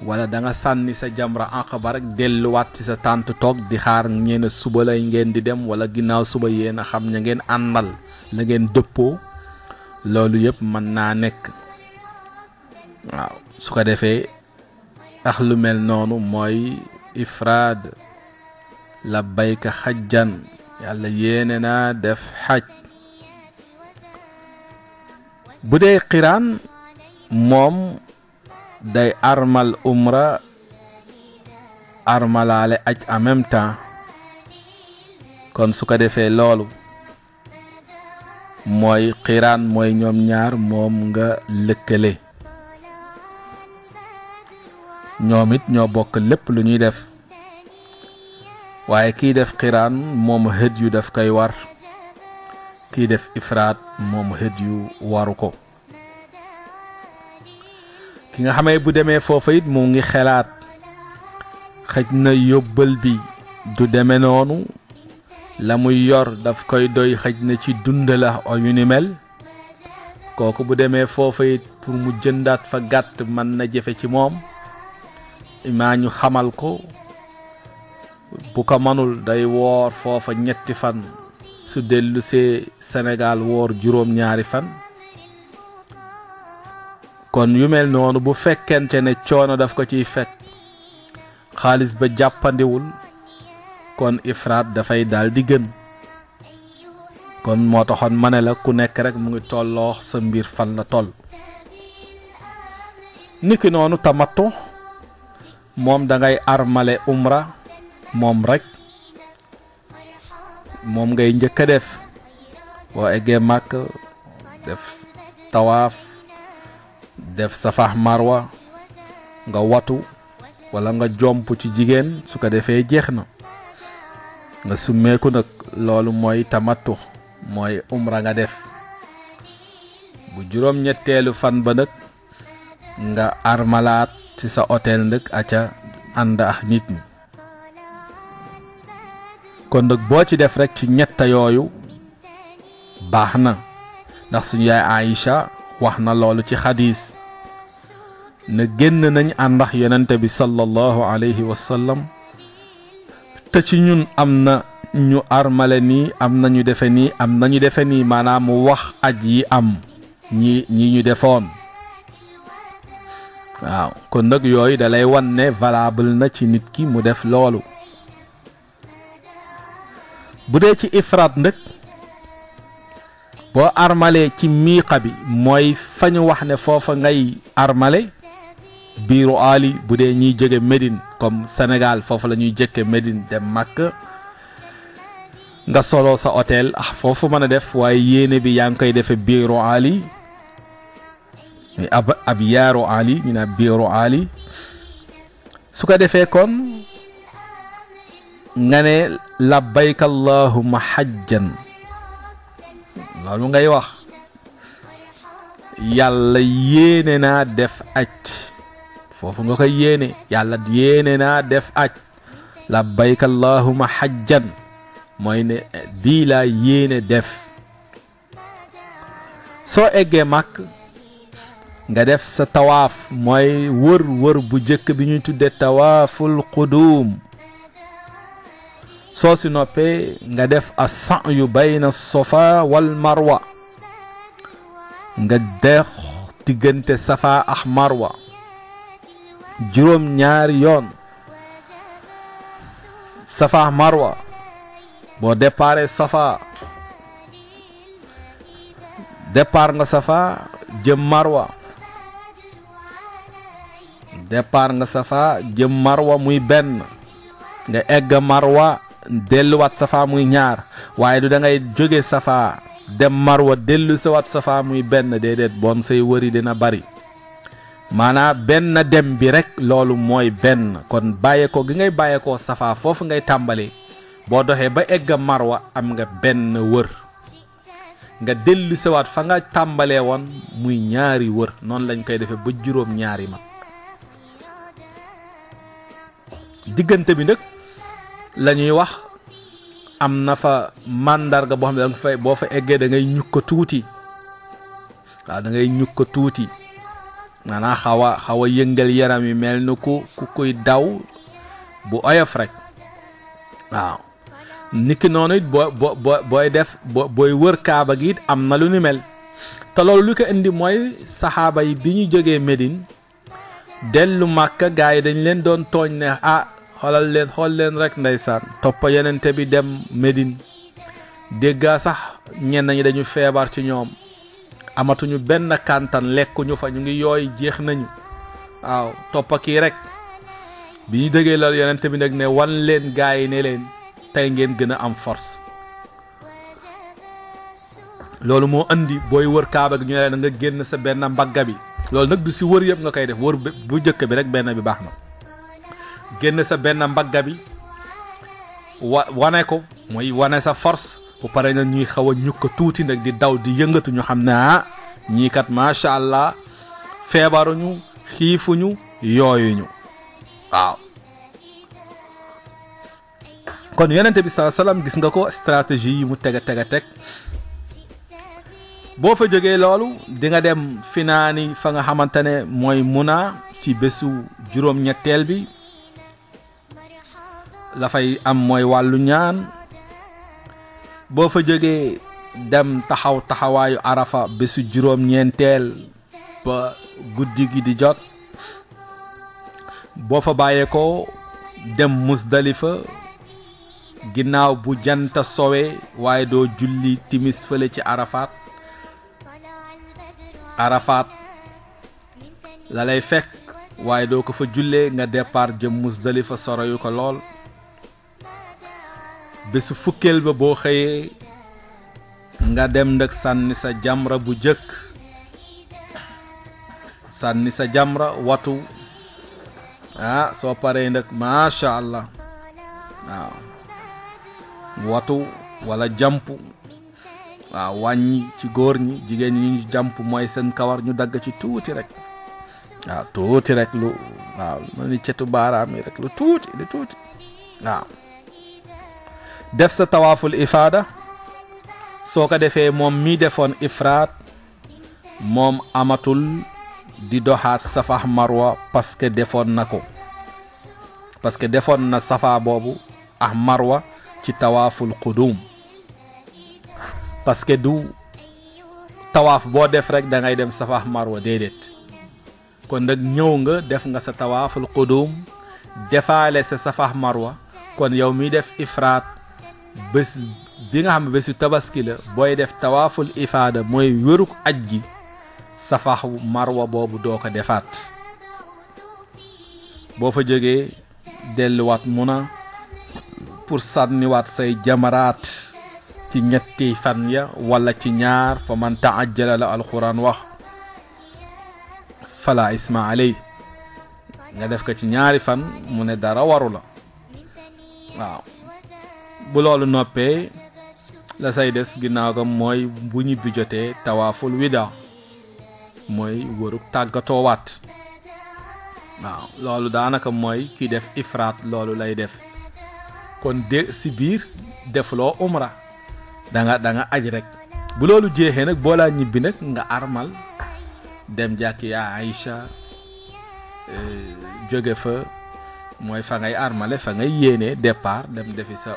wala da nga sànni sa jamra aqaba rek delluwaat ci sa tànt toog di xaar ñeena suba lay ngeen di dem wala ginnaaw suba yéen a xam ña ngeen àndal la ngeen dëppoo loolu yëpp mën naa nekk waaw su ko defee ax lu mel noonu mooy ifraad labbayka xajjan yàlla yéene naa def xaj bu dee qiraan moom day armal umra armalaale aj en même temps kon su ko defee loolu mooy qiraan mooy ñoom ñaar moom nga lëkkale ñoom it ñoo bokk lépp lu ñuy def waaye kii def qiraan moom hëd yu daf koy war kii def ifraat moom hëd yu waru ko ki nga xamee bu demee foofa it mu ngi xelaat xëj na yóbbal bi du deme noonu la muy yor daf koy doy xëj na ci dund la o yu ni mel kooku bu demee foofa it pour mu jëndaat fa gàtt mën na jafe ci moom imaa ñu xamal ko bu ko manul day woor foofa 3 fan su dellu see Sénégal woor 2 fan kon yu mel noonu bu fekkente ne coono daf ko ciy fekk xaalis ba jàppandiwul kon ifraat dafay daal di gën kon moo taxoon ma ne la ku nekk rek mu ngi tolloo sa mbir fan la toll niki noonu tamattu moom da ngay armale umra moom rek moom ngay njëkk a def boo eggee màkk def tawaaf def safa marwa nga watu wala nga jomp ci jigéen su ko defee jeex na nga summeeku nag loolu mooy tamattu mooy umra nga def bu juróom-ñetteelu fan ba nag nga armalaat ci sa hôtel nag aca ànd ak nit ñi kon nag boo ci def rek ci ñetta yooyu baax na ndax suñu yaay Aïcha wax na loolu ci xadiis ne génn nañ àndax yonente bi sallallahu alayhi wa sallam te ci ñun am na ñu armale nii am na ñu defe nii am na ñu defe nii maanaam mu wax aj yi am ñi ñu defoon waaw kon nag yooyu da lay wan ne valable na ci nit ki mu def loolu bu dee ci ifraat nag boo armalee ci miiqa bi mooy fa ñu wax ne foofa ngay armale biiru ali bu dee ñiy jóge Médine comme Sénégal foofu la ñuy jëkke Médine dem Makka nga solo sa hôtel foofu mën a def waaye yéene bi yaa ngi koy defe biiru ali ab yaaru ali ñu ne biiru ali su ko defee kon nga ne labbayka allahumma hajjan loolu ngay wax yàlla yéene naa def aj foofu nga koy yéene yàlla yéene naa def aj labbayka allahumma hajjan mooy ne bii laa yéene def soo eggee màkk nga def sa tawaaf mooy wër bu jëkk bi ñuy tudde tawaaful qudum soo si noppee nga def as-sa'yu bayna safa wal marwa nga dex diggante safa ak marwa juróom ñaari yoon safa marwa boo déparé safa départ nga safa jëm marwa départ nga safa jëm marwa muy benn nga egg marwa delluwaat safa muy ñaar waaye du da ngay jóge safa dem marwa dellu sawaat safa muy benn déedéet bon say wëri dina bari maanaam benn dem bi rek loolu mooy benn kon bàyyeekoo gi ngay bàyyeekoo safa foofu ngay tàmbali boo doxee ba egg marwa am nga benn wër nga dellu sawaat fa nga tàmbalee woon muy ñaari wër noonu lañ koy defee ba juróom ñaari mat diggante bi nag la ñuy wax am na fa màndarga boo xam ne da nga fay boo fa eggee da ngay ñukk tuuti waaw da ngay ñukk tuuti maanaam xaw a yëngal yaram yi mel ni ku kuy daw bu oyof rek waaw niki noonu it booy def booy wër kaaba gi it am na lu ni mel te loolu lu ko indi mooy saxaaba yi bi ñu jógee Médine dellu Màkka gaa yi dañ leen doon tooñ ne xool leen rek ndeysaan toppa yenente bi dem Médine déggaa sax ñenn ñi dañu feebar ci ñoom amatuñu benn kàntan lekkuñu fa ñu ngi yooy jeex nañu waaw toppa kii rek bi ñu déggee loolu yenente bi nag ne wan leen gaa yi ne leen tey ngeen gën a am force loolu moo andi booy wër kaaba gi ñu ne leen nga génn sa benn mbagga bi loolu nag du si wër yëpp nga koy def wër bu njëkk bi rek benn bi baax na génn sa benn mbagga bi wane ko mooy wane sa force bu pare na ñuy xaw a ñukk tuuti nag di daw di yëngatu ñu xam ne ñii kat macha allah feebaruñu xiifuñu yooyuñu waaw kon yonente bi sallallahu alayhi wasallam gis nga ko stratégie yi mu teg boo fa jógee loolu di nga dem finaani fa nga xamante ne mooy Muna ci bésu juróom-ñetteel bi la fay am mooy wàllu ñaan boo fa jógee dem taxawaayu Arafa bésu juróom-ñeenteel ba guddi gi di jot boo fa bàyyeekoo dem Musdalifa ginnaaw bu jant sowe waaye doo julli timis fële ci Arafat la lay fekk waaye doo ko fa jullee nga départ jëm Musdalifa soroyu ko lool bésu fukkeel ba boo xëyee nga dem nag sànni sa jamra bu jëkk sànni sa jamra watu soo paree nag macha allah waaw watu wala jamp waaw wàññi ci góor ñi jigéen ñi ñu jamp mooy seen kawar ñu dagg ci tuuti rek waaw tuuti rek lu waaw ma ni cetu baaraam yi rek lu tuuti waaw def sa tawaaful ifaada soo ko defee moom mi defoon ifraat moom amatul di doxaat safa marwa parce que defoon na ko parce que defoon na safa boobu ak marwa ci tawaaful qudum parce que du tawaaf boo def rek da ngay dem safa marwa déedéet kon nag ñëw nga def nga sa tawaaful qudum defaale sa safa marwa kon yow mi def ifraat bés bi nga xam ne bésu tabaski la booy def tawaaful ifaada mooy wéruk aj gi safa marwa boobu doo ko defaat boo fa jógee delluwaat Muna pour sànniwaat say jamaraat ci ñetti fan ya wala ci ñaar fa man taajjala la alquran wax fala isma alay nga def ko ci ñaari fan mu ne dara waru la waaw bu loolu noppee la say des ginnaaw ga mooy bu ñibbi jotee tawaaful wida mooy wëruk tàggatoowaat waaw loolu daanaka mooy ki def ifraat loolu lay def kon de si biir defloo umra da nga aj rek bu loolu jeexee nag boo laa ñibbi nag nga armal dem jàkk yaa Aïcha jóge fa mooy fa ngay armale fa ngay yéenee départ dem defi sa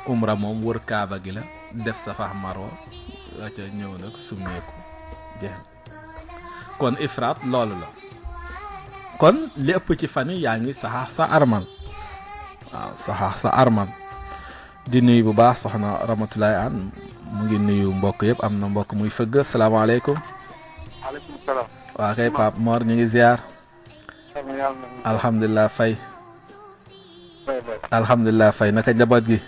umra moom wër kaaba gi la def Safa Marwa ca ñëw nag summeeku jeex kon ifraat loolu la kon li ëpp ci fan yi yaa ngi saxaax sa armal waaw saxaax sa armal di nuyu bu baax soxna Ramatulaay An mu ngi nuyu mbokk yëpp am na mbokk muy fëgg salaamaaleykum. waaleykum salaam. waa kay Pape Mor ñu ngi ziar. alhamdulilah Faye. alhamdulilah Faye naka njaboot gi.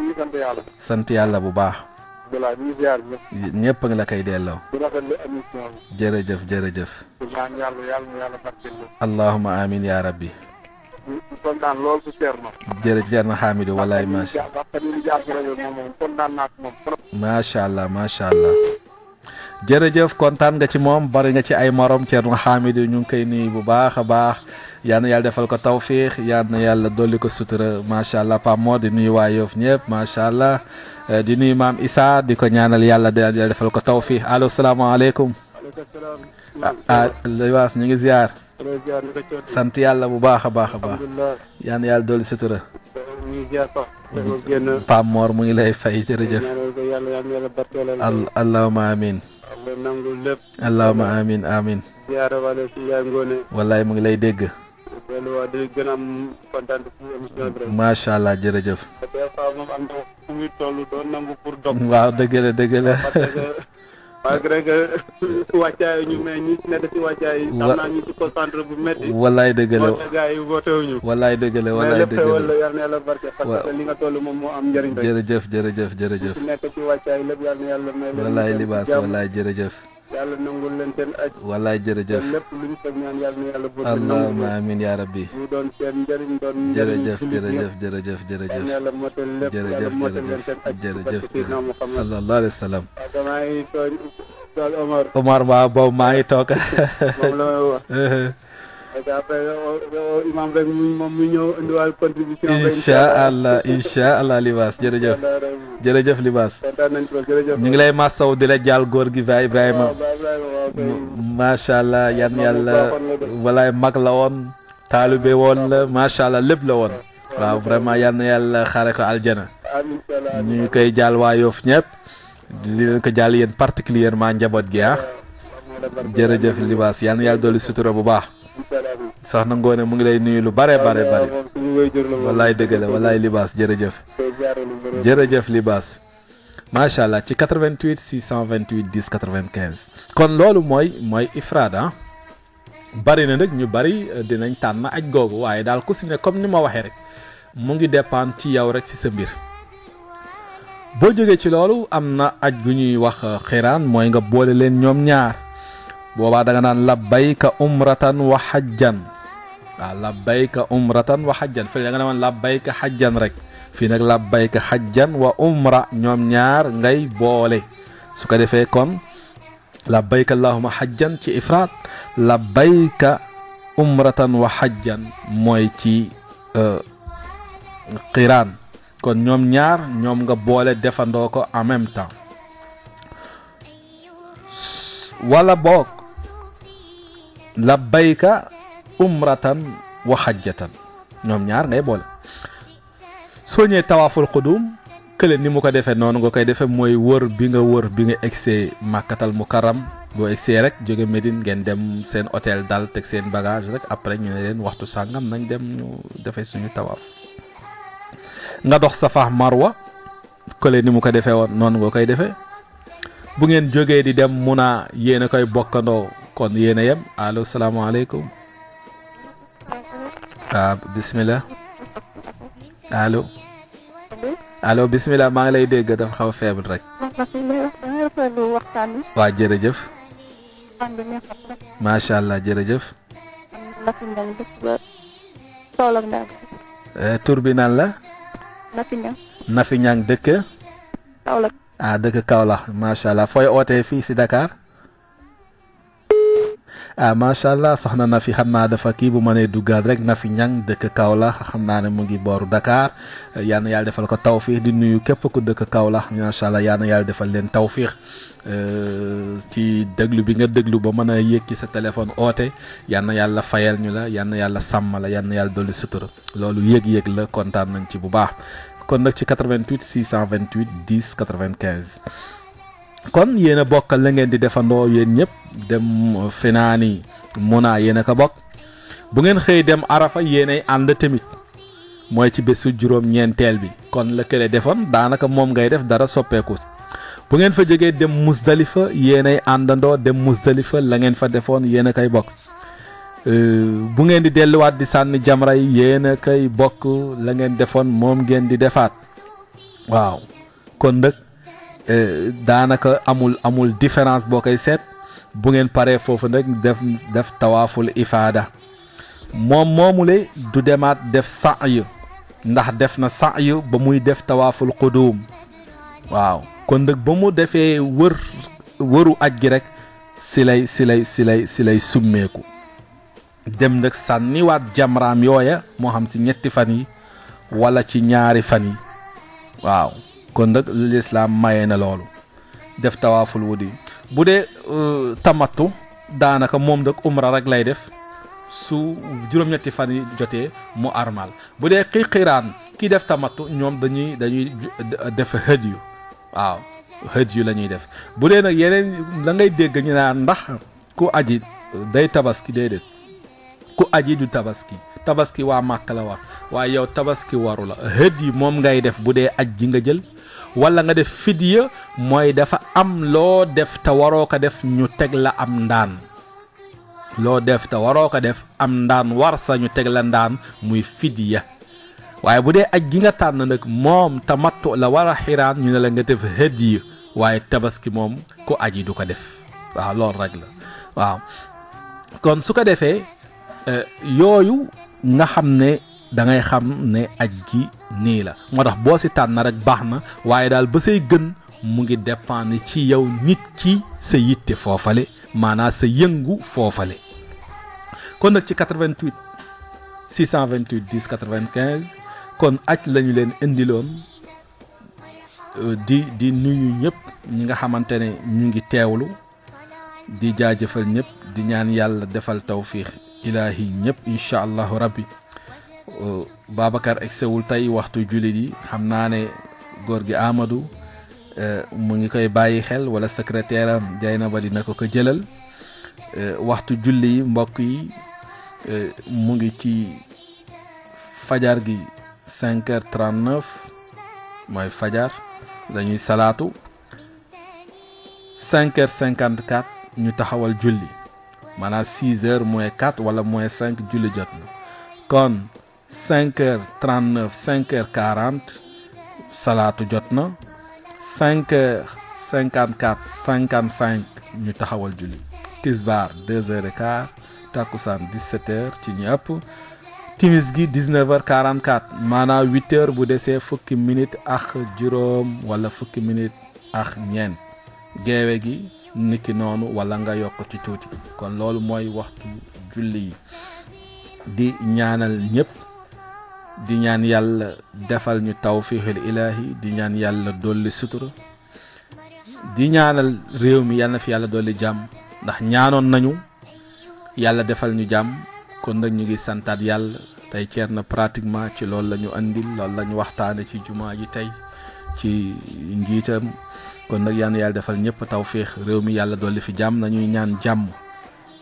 ñu sant yàlla. sant yàlla bu baax. voilà ñu ngi ziar ñëpp. ñëpp a ngi la koy delloo. di rafetlu émission bi. jërëjëf jërëjëf. di ñaan yàlla yàlla barkeel la. allahumma amin yaa rabbi. ñu kontaan lool su Thierno. jërëjëf Thierno Hamidou walaay macha. macha allah macha allah. jërëjëf kontaan nga ci moom bari nga ci ay morom Thierno Hamidou ñu ngi koy nuyu bu baax a baax yal na yàlla defal ko tawfiix yal na yàlla dolli ko sutura macha allah Pape Mor di nuyu waa Yoff ñëpp macha allah di nuyu maam Issa di ko ñaanal yàlla defal ko tawfiix allo salaamaaleykum. waaleykum salaam. Libaas ñu ngi ziar. sant yàlla bu baax a baax a baax. yal na yàlla dolli sutura. Pape Mor mu ngi lay fay jërëjëf. allahumma amin. allahumma amin amin. wallaay mu ngi lay dégg. macha allah jërëjëf. waaw dëgg la dëgg la. malgré que wàccaay ñu mais ñi nekk ci wàccaay yi xam naa ñu ci concentré bu métti wallaay dëgg la gars yi woote wuñu wallaay dëgg la wallaay dëgg la wala yal na yàlla barke parce que li nga toll moom moo am njëriñ rek jërëjëf jërëjëf jërëjëf ci nekk ci wàccaay lépp yal na yàlla may leen wallaay Libaas wallaay jërëjëf yàlla nangul leen seen aj wallaay jërëjëf lépp lu ñu fekk ñaan yàlla na yàlla bëgg allahumma amin yaa rabbi ñu doon seen njëriñ doon jërëjëf jërëjëf jërëjëf jërëjëf yàlla motal lépp jërëjëf jërëjëf jërëjëf sallallahu alayhi wa sallam damay tooñ Omar waaw boobu maa ngi toog moom la may wax après imam rek moom mu ñëw indiwaal contribution incha allah Libaas jërëjëf jërëjëf Libaas ñu ngi lay massaw di la jaal góor gi Baye Ibrahima macha allah yan yàlla walaay mag la woon taalibe woon la macha allah lépp la woon waaw vraiment yan na yàlla xaare ko aljana ñu ngi koy jaal waa Yoff ñëpp di leen ko jaal yéen particulièrement njaboot gi jërëjëf Libaas yal na yàlla dolli sutura bu baax soxna Ngoone mu ngi lay nuyu lu bare bare bare wallaay dëgg la wallaay Libaas jërëjëf jërëjëf Libaas macha allah ci 88 628 10 95 kon loolu mooy ifraad bari na nag ñu bari dinañ tànn aj googu waaye daal ku si ne comme ni ma waxee rek mu ngi dépendre ci yow rek ci sa mbir boo jógee ci loolu am na aj gu ñuy wax xiraan mooy nga boole leen ñoom ñaar boobaa da nga naan labbayka umratan wa xajjan waaw labbayka umratan wa xajjan fii da nga ne woon labbayka xajjan rek fii nag labbayka xajjan wa umra ñoom ñaar ngay boole su ko defee kon labbayka allahumma xajjan ci ifraat labbayka umratan wa xajjan mooy ci xiraan kon ñoom ñaar ñoom nga boole defandoo ko en même temps wala boog labbayka umratan wa xajjatan ñoom ñaar ngay boole soo ñëwee tawaaful xudum kële ni mu ko defee noonu nga koy defee mooy wër bi nga egsee màkkatal mukarram boo egsee rek jóge Médine ngeen dem seen hôtel dal teg seen bagage rek après ñu ne leen waxtu sàngam nañ dem ñu defee suñu tawaaf nga dox Safa Marwa kële ni mu ko defee woon noonu nga koy defee bu ngeen jógee di dem Muna yéen a koy bokkandoo kon yéen a yem allo salaamaaleykum bismillah allo bismillah maa ngi lay dégg dafa xaw a faible rek waa jërëjëf macha allah jërëjëf tur bi naan la Nafi Ñang dëkk Kaolack dëkk Kaolack macha allah fooy ootee fii si Dakar ah macha allah soxna na fi xam naa dafa kii bu mënee duggaat rek na fi ñang dëkk Kaolack xam naa ne mu ngi booru Dakar yal na yàlla defal ko tawfiix di nuyu képp ku dëkk Kaolack macha allah yal na yàlla defal leen tawfiix ci déglu bi nga déglu ba mën a yéeg ci sa téléphone oote yal na yàlla fayal ñu la yal na yàlla sàmm la yal na yàlla dolli sutura loolu yéeg-yéeg la kontaan nañ ci bu baax kon nag ci 88 628 10 95. kon yéen a bokk la ngeen di defandoo yéen ñëpp dem finaani Muna yéen a ko bokk bu ngeen xëy dem Arafa yéenay ànd tamit mooy ci bésu juróom-ñeenteel bi kon la kële defoon daanaka moom ngay def dara soppeeku bu ngeen fa jógee dem Musdalifa yéenay àndandoo dem Musdalifa la ngeen fa defoon yéen a koy bokk bu ngeen di delluwaat di sànni jamra yi yéen a koy bokk la ngeen defoon moom ngeen di defaat waaw kon nag daanaka amul différence boo koy seet bu ngeen paree foofu nag def tawaaful ifaada moom moomule du demaat def sa'y ndax def na sa'y ba muy def tawaaful qudum waaw kon nag ba mu defee wëru aj gi rek si lay summeeku dem nag sànniwaat jamraam yooya moo xam ci ñetti fan yi wala ci ñaari fan yi waaw kon nag lislaam maye na loolu def tawaaful wudi bu dee tamattu daanaka moom nag umra rek lay def su juróom-ñetti fan yi jotee mu armal bu dee xiraan ki def tamattu ñoom dañuy def hëdyu waaw hëdyu la ñuy def bu dee nag yeneen la ngay dégg ñu naan ndax ku aji day tabaski déedéet ku aji du tabaski waa Màkka la wax waaye yow tabaski waru la hëdyu moom ngay def bu dee aj ji nga jël wala nga def fidiya mooy dafa am loo def te waroo ko def ñu teg la am ndaan loo def te waroo ko def am ndaan war sa ñu teg la ndaan muy fidiya waaye bu dee aj gi nga tànn nag moom tamattu la war a xiraan ñu ne la nga def hadiya waaye tabaski moom ku aji du ko def waaw loolu rek la waaw kon su ko defee yooyu nga xam ne da ngay xam ne aj gi nii la moo tax boo si tànn rek baax na waaye daal ba say gën mu ngi dépendre ci yow nit ki sa yitte foofale maanaam sa yëngu foofale kon nag ci 88 628 10 95 kon aj lañu leen indiloon di nuyu ñëpp ñi nga xamante ne ñu ngi teewlu di jaajëfal ñëpp di ñaan yàlla defal tawfiix ilaahi ñëpp incha allahu rabbi Babacar egsewul tey waxtu jullit yi xam naa ne góor gi Amadou mu ngi koy bàyyi xel wala secrétaire am Jaynaba dina ko jëlal waxtu julli yi mbokk yi mu ngi ci fajar gi 5h39 mooy fajar dañuy salaatu 5h54 ñu taxawal julli maanaam 6h moins 4 wala moins 5 julli jot na kon 5h39 5h40 salaatu jot na 5h54 55 ñu taxawal julli tisbaar 2h15 takkusaan 17h ci ñu ëpp timis gi 19h44 maanaam 8h bu desee fukki minute ak juróom wala fukki minute ak ñeent geewe gi niki noonu wala nga yokk ci tuuti kon loolu mooy waxtu julli yi di ñaanal ñëpp di ñaan yàlla defal ñu tawfiixul ilaahi di ñaan yàlla dolli sutura di ñaanal réew mi yàlla na fi yàlla dolli jàmm ndax ñaanoon nañu yàlla defal ñu jàmm kon nag ñu ngi santaat yàlla tey ceer na pratiquement ci loolu la ñu andil loolu la ñu waxtaane ci jumaa ji tey ci njiitam kon nag yal na yàlla defal ñëpp tawfiix réew mi yàlla dolli fi jàmm nañuy ñaan jàmm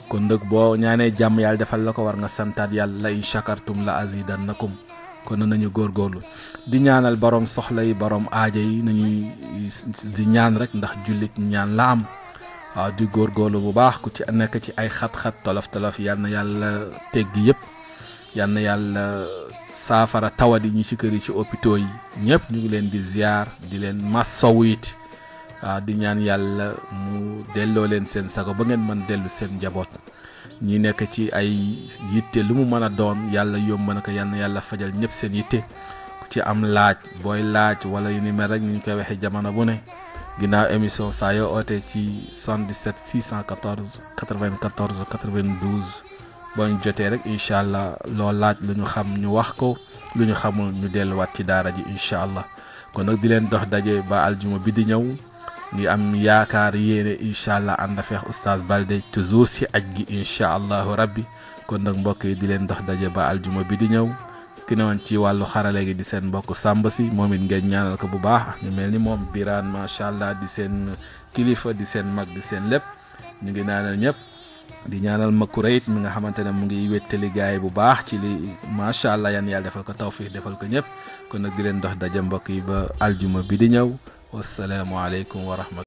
kon nag boo ñaanee jàmm yàlla defal la ko war nga santaat yàlla la in shakartum la azidannakum kon nañu góorgóorlu di ñaanal borom soxla yi borom aaja yi nañuy di ñaan rek ndax jullit ñaan la am waaw di góorgóorlu bu baax ku ci nekk ci ay xat-xat tolof yal na yàlla teggi yëpp yal na yàlla saafara tawat yi ñi ci kër yi ci hôpitaux yi ñëpp ñu ngi leen di ziar di leen massawu it waaw di ñaan yàlla mu delloo leen seen sago ba ngeen mën dellu seen njaboot ñi nekk ci ay yitte lu mu mën a doon yàlla yomb na ko yal na yàlla fajal ñëpp seen yitte ku ci am laaj booy laaj wala yu ni mel rek ñu koy waxee jamono bu ne ginnaaw émission saa yoo ootee ci 77 614 94 92 boo ñu jotee rek incha allah loo laaj lu ñu xam ñu wax ko lu ñu xamul ñu delluwaat ci daara ji incha allah kon nag di leen dox daje ba aljuma bi di ñëw ngi am yaakaar yéene incha allah ànd feex oustaz Balde toujours si aj gi incha allahu rabbi kon nag mbokk yi di leen dox daje ba aljuma bi di ñëw ki ne woon ci wàllu xarale gi di seen mbokk Samba si moom it ngeen ñaanal ko bu baax ñu mel ni moom Birane macha allah di seen kilifa di seen mag di seen lépp ñu ngi ñaanal ñëpp di ñaanal makku rayit mi nga xamante ne mu ngi wettali gaay bu baax ci li macha allah yan yàlla defal ko tawfiq defal ko ñëpp kon nag di leen dox daje mbokk yi ba aljuma bi di ñëw wasalaamualeykum wa rahmatulah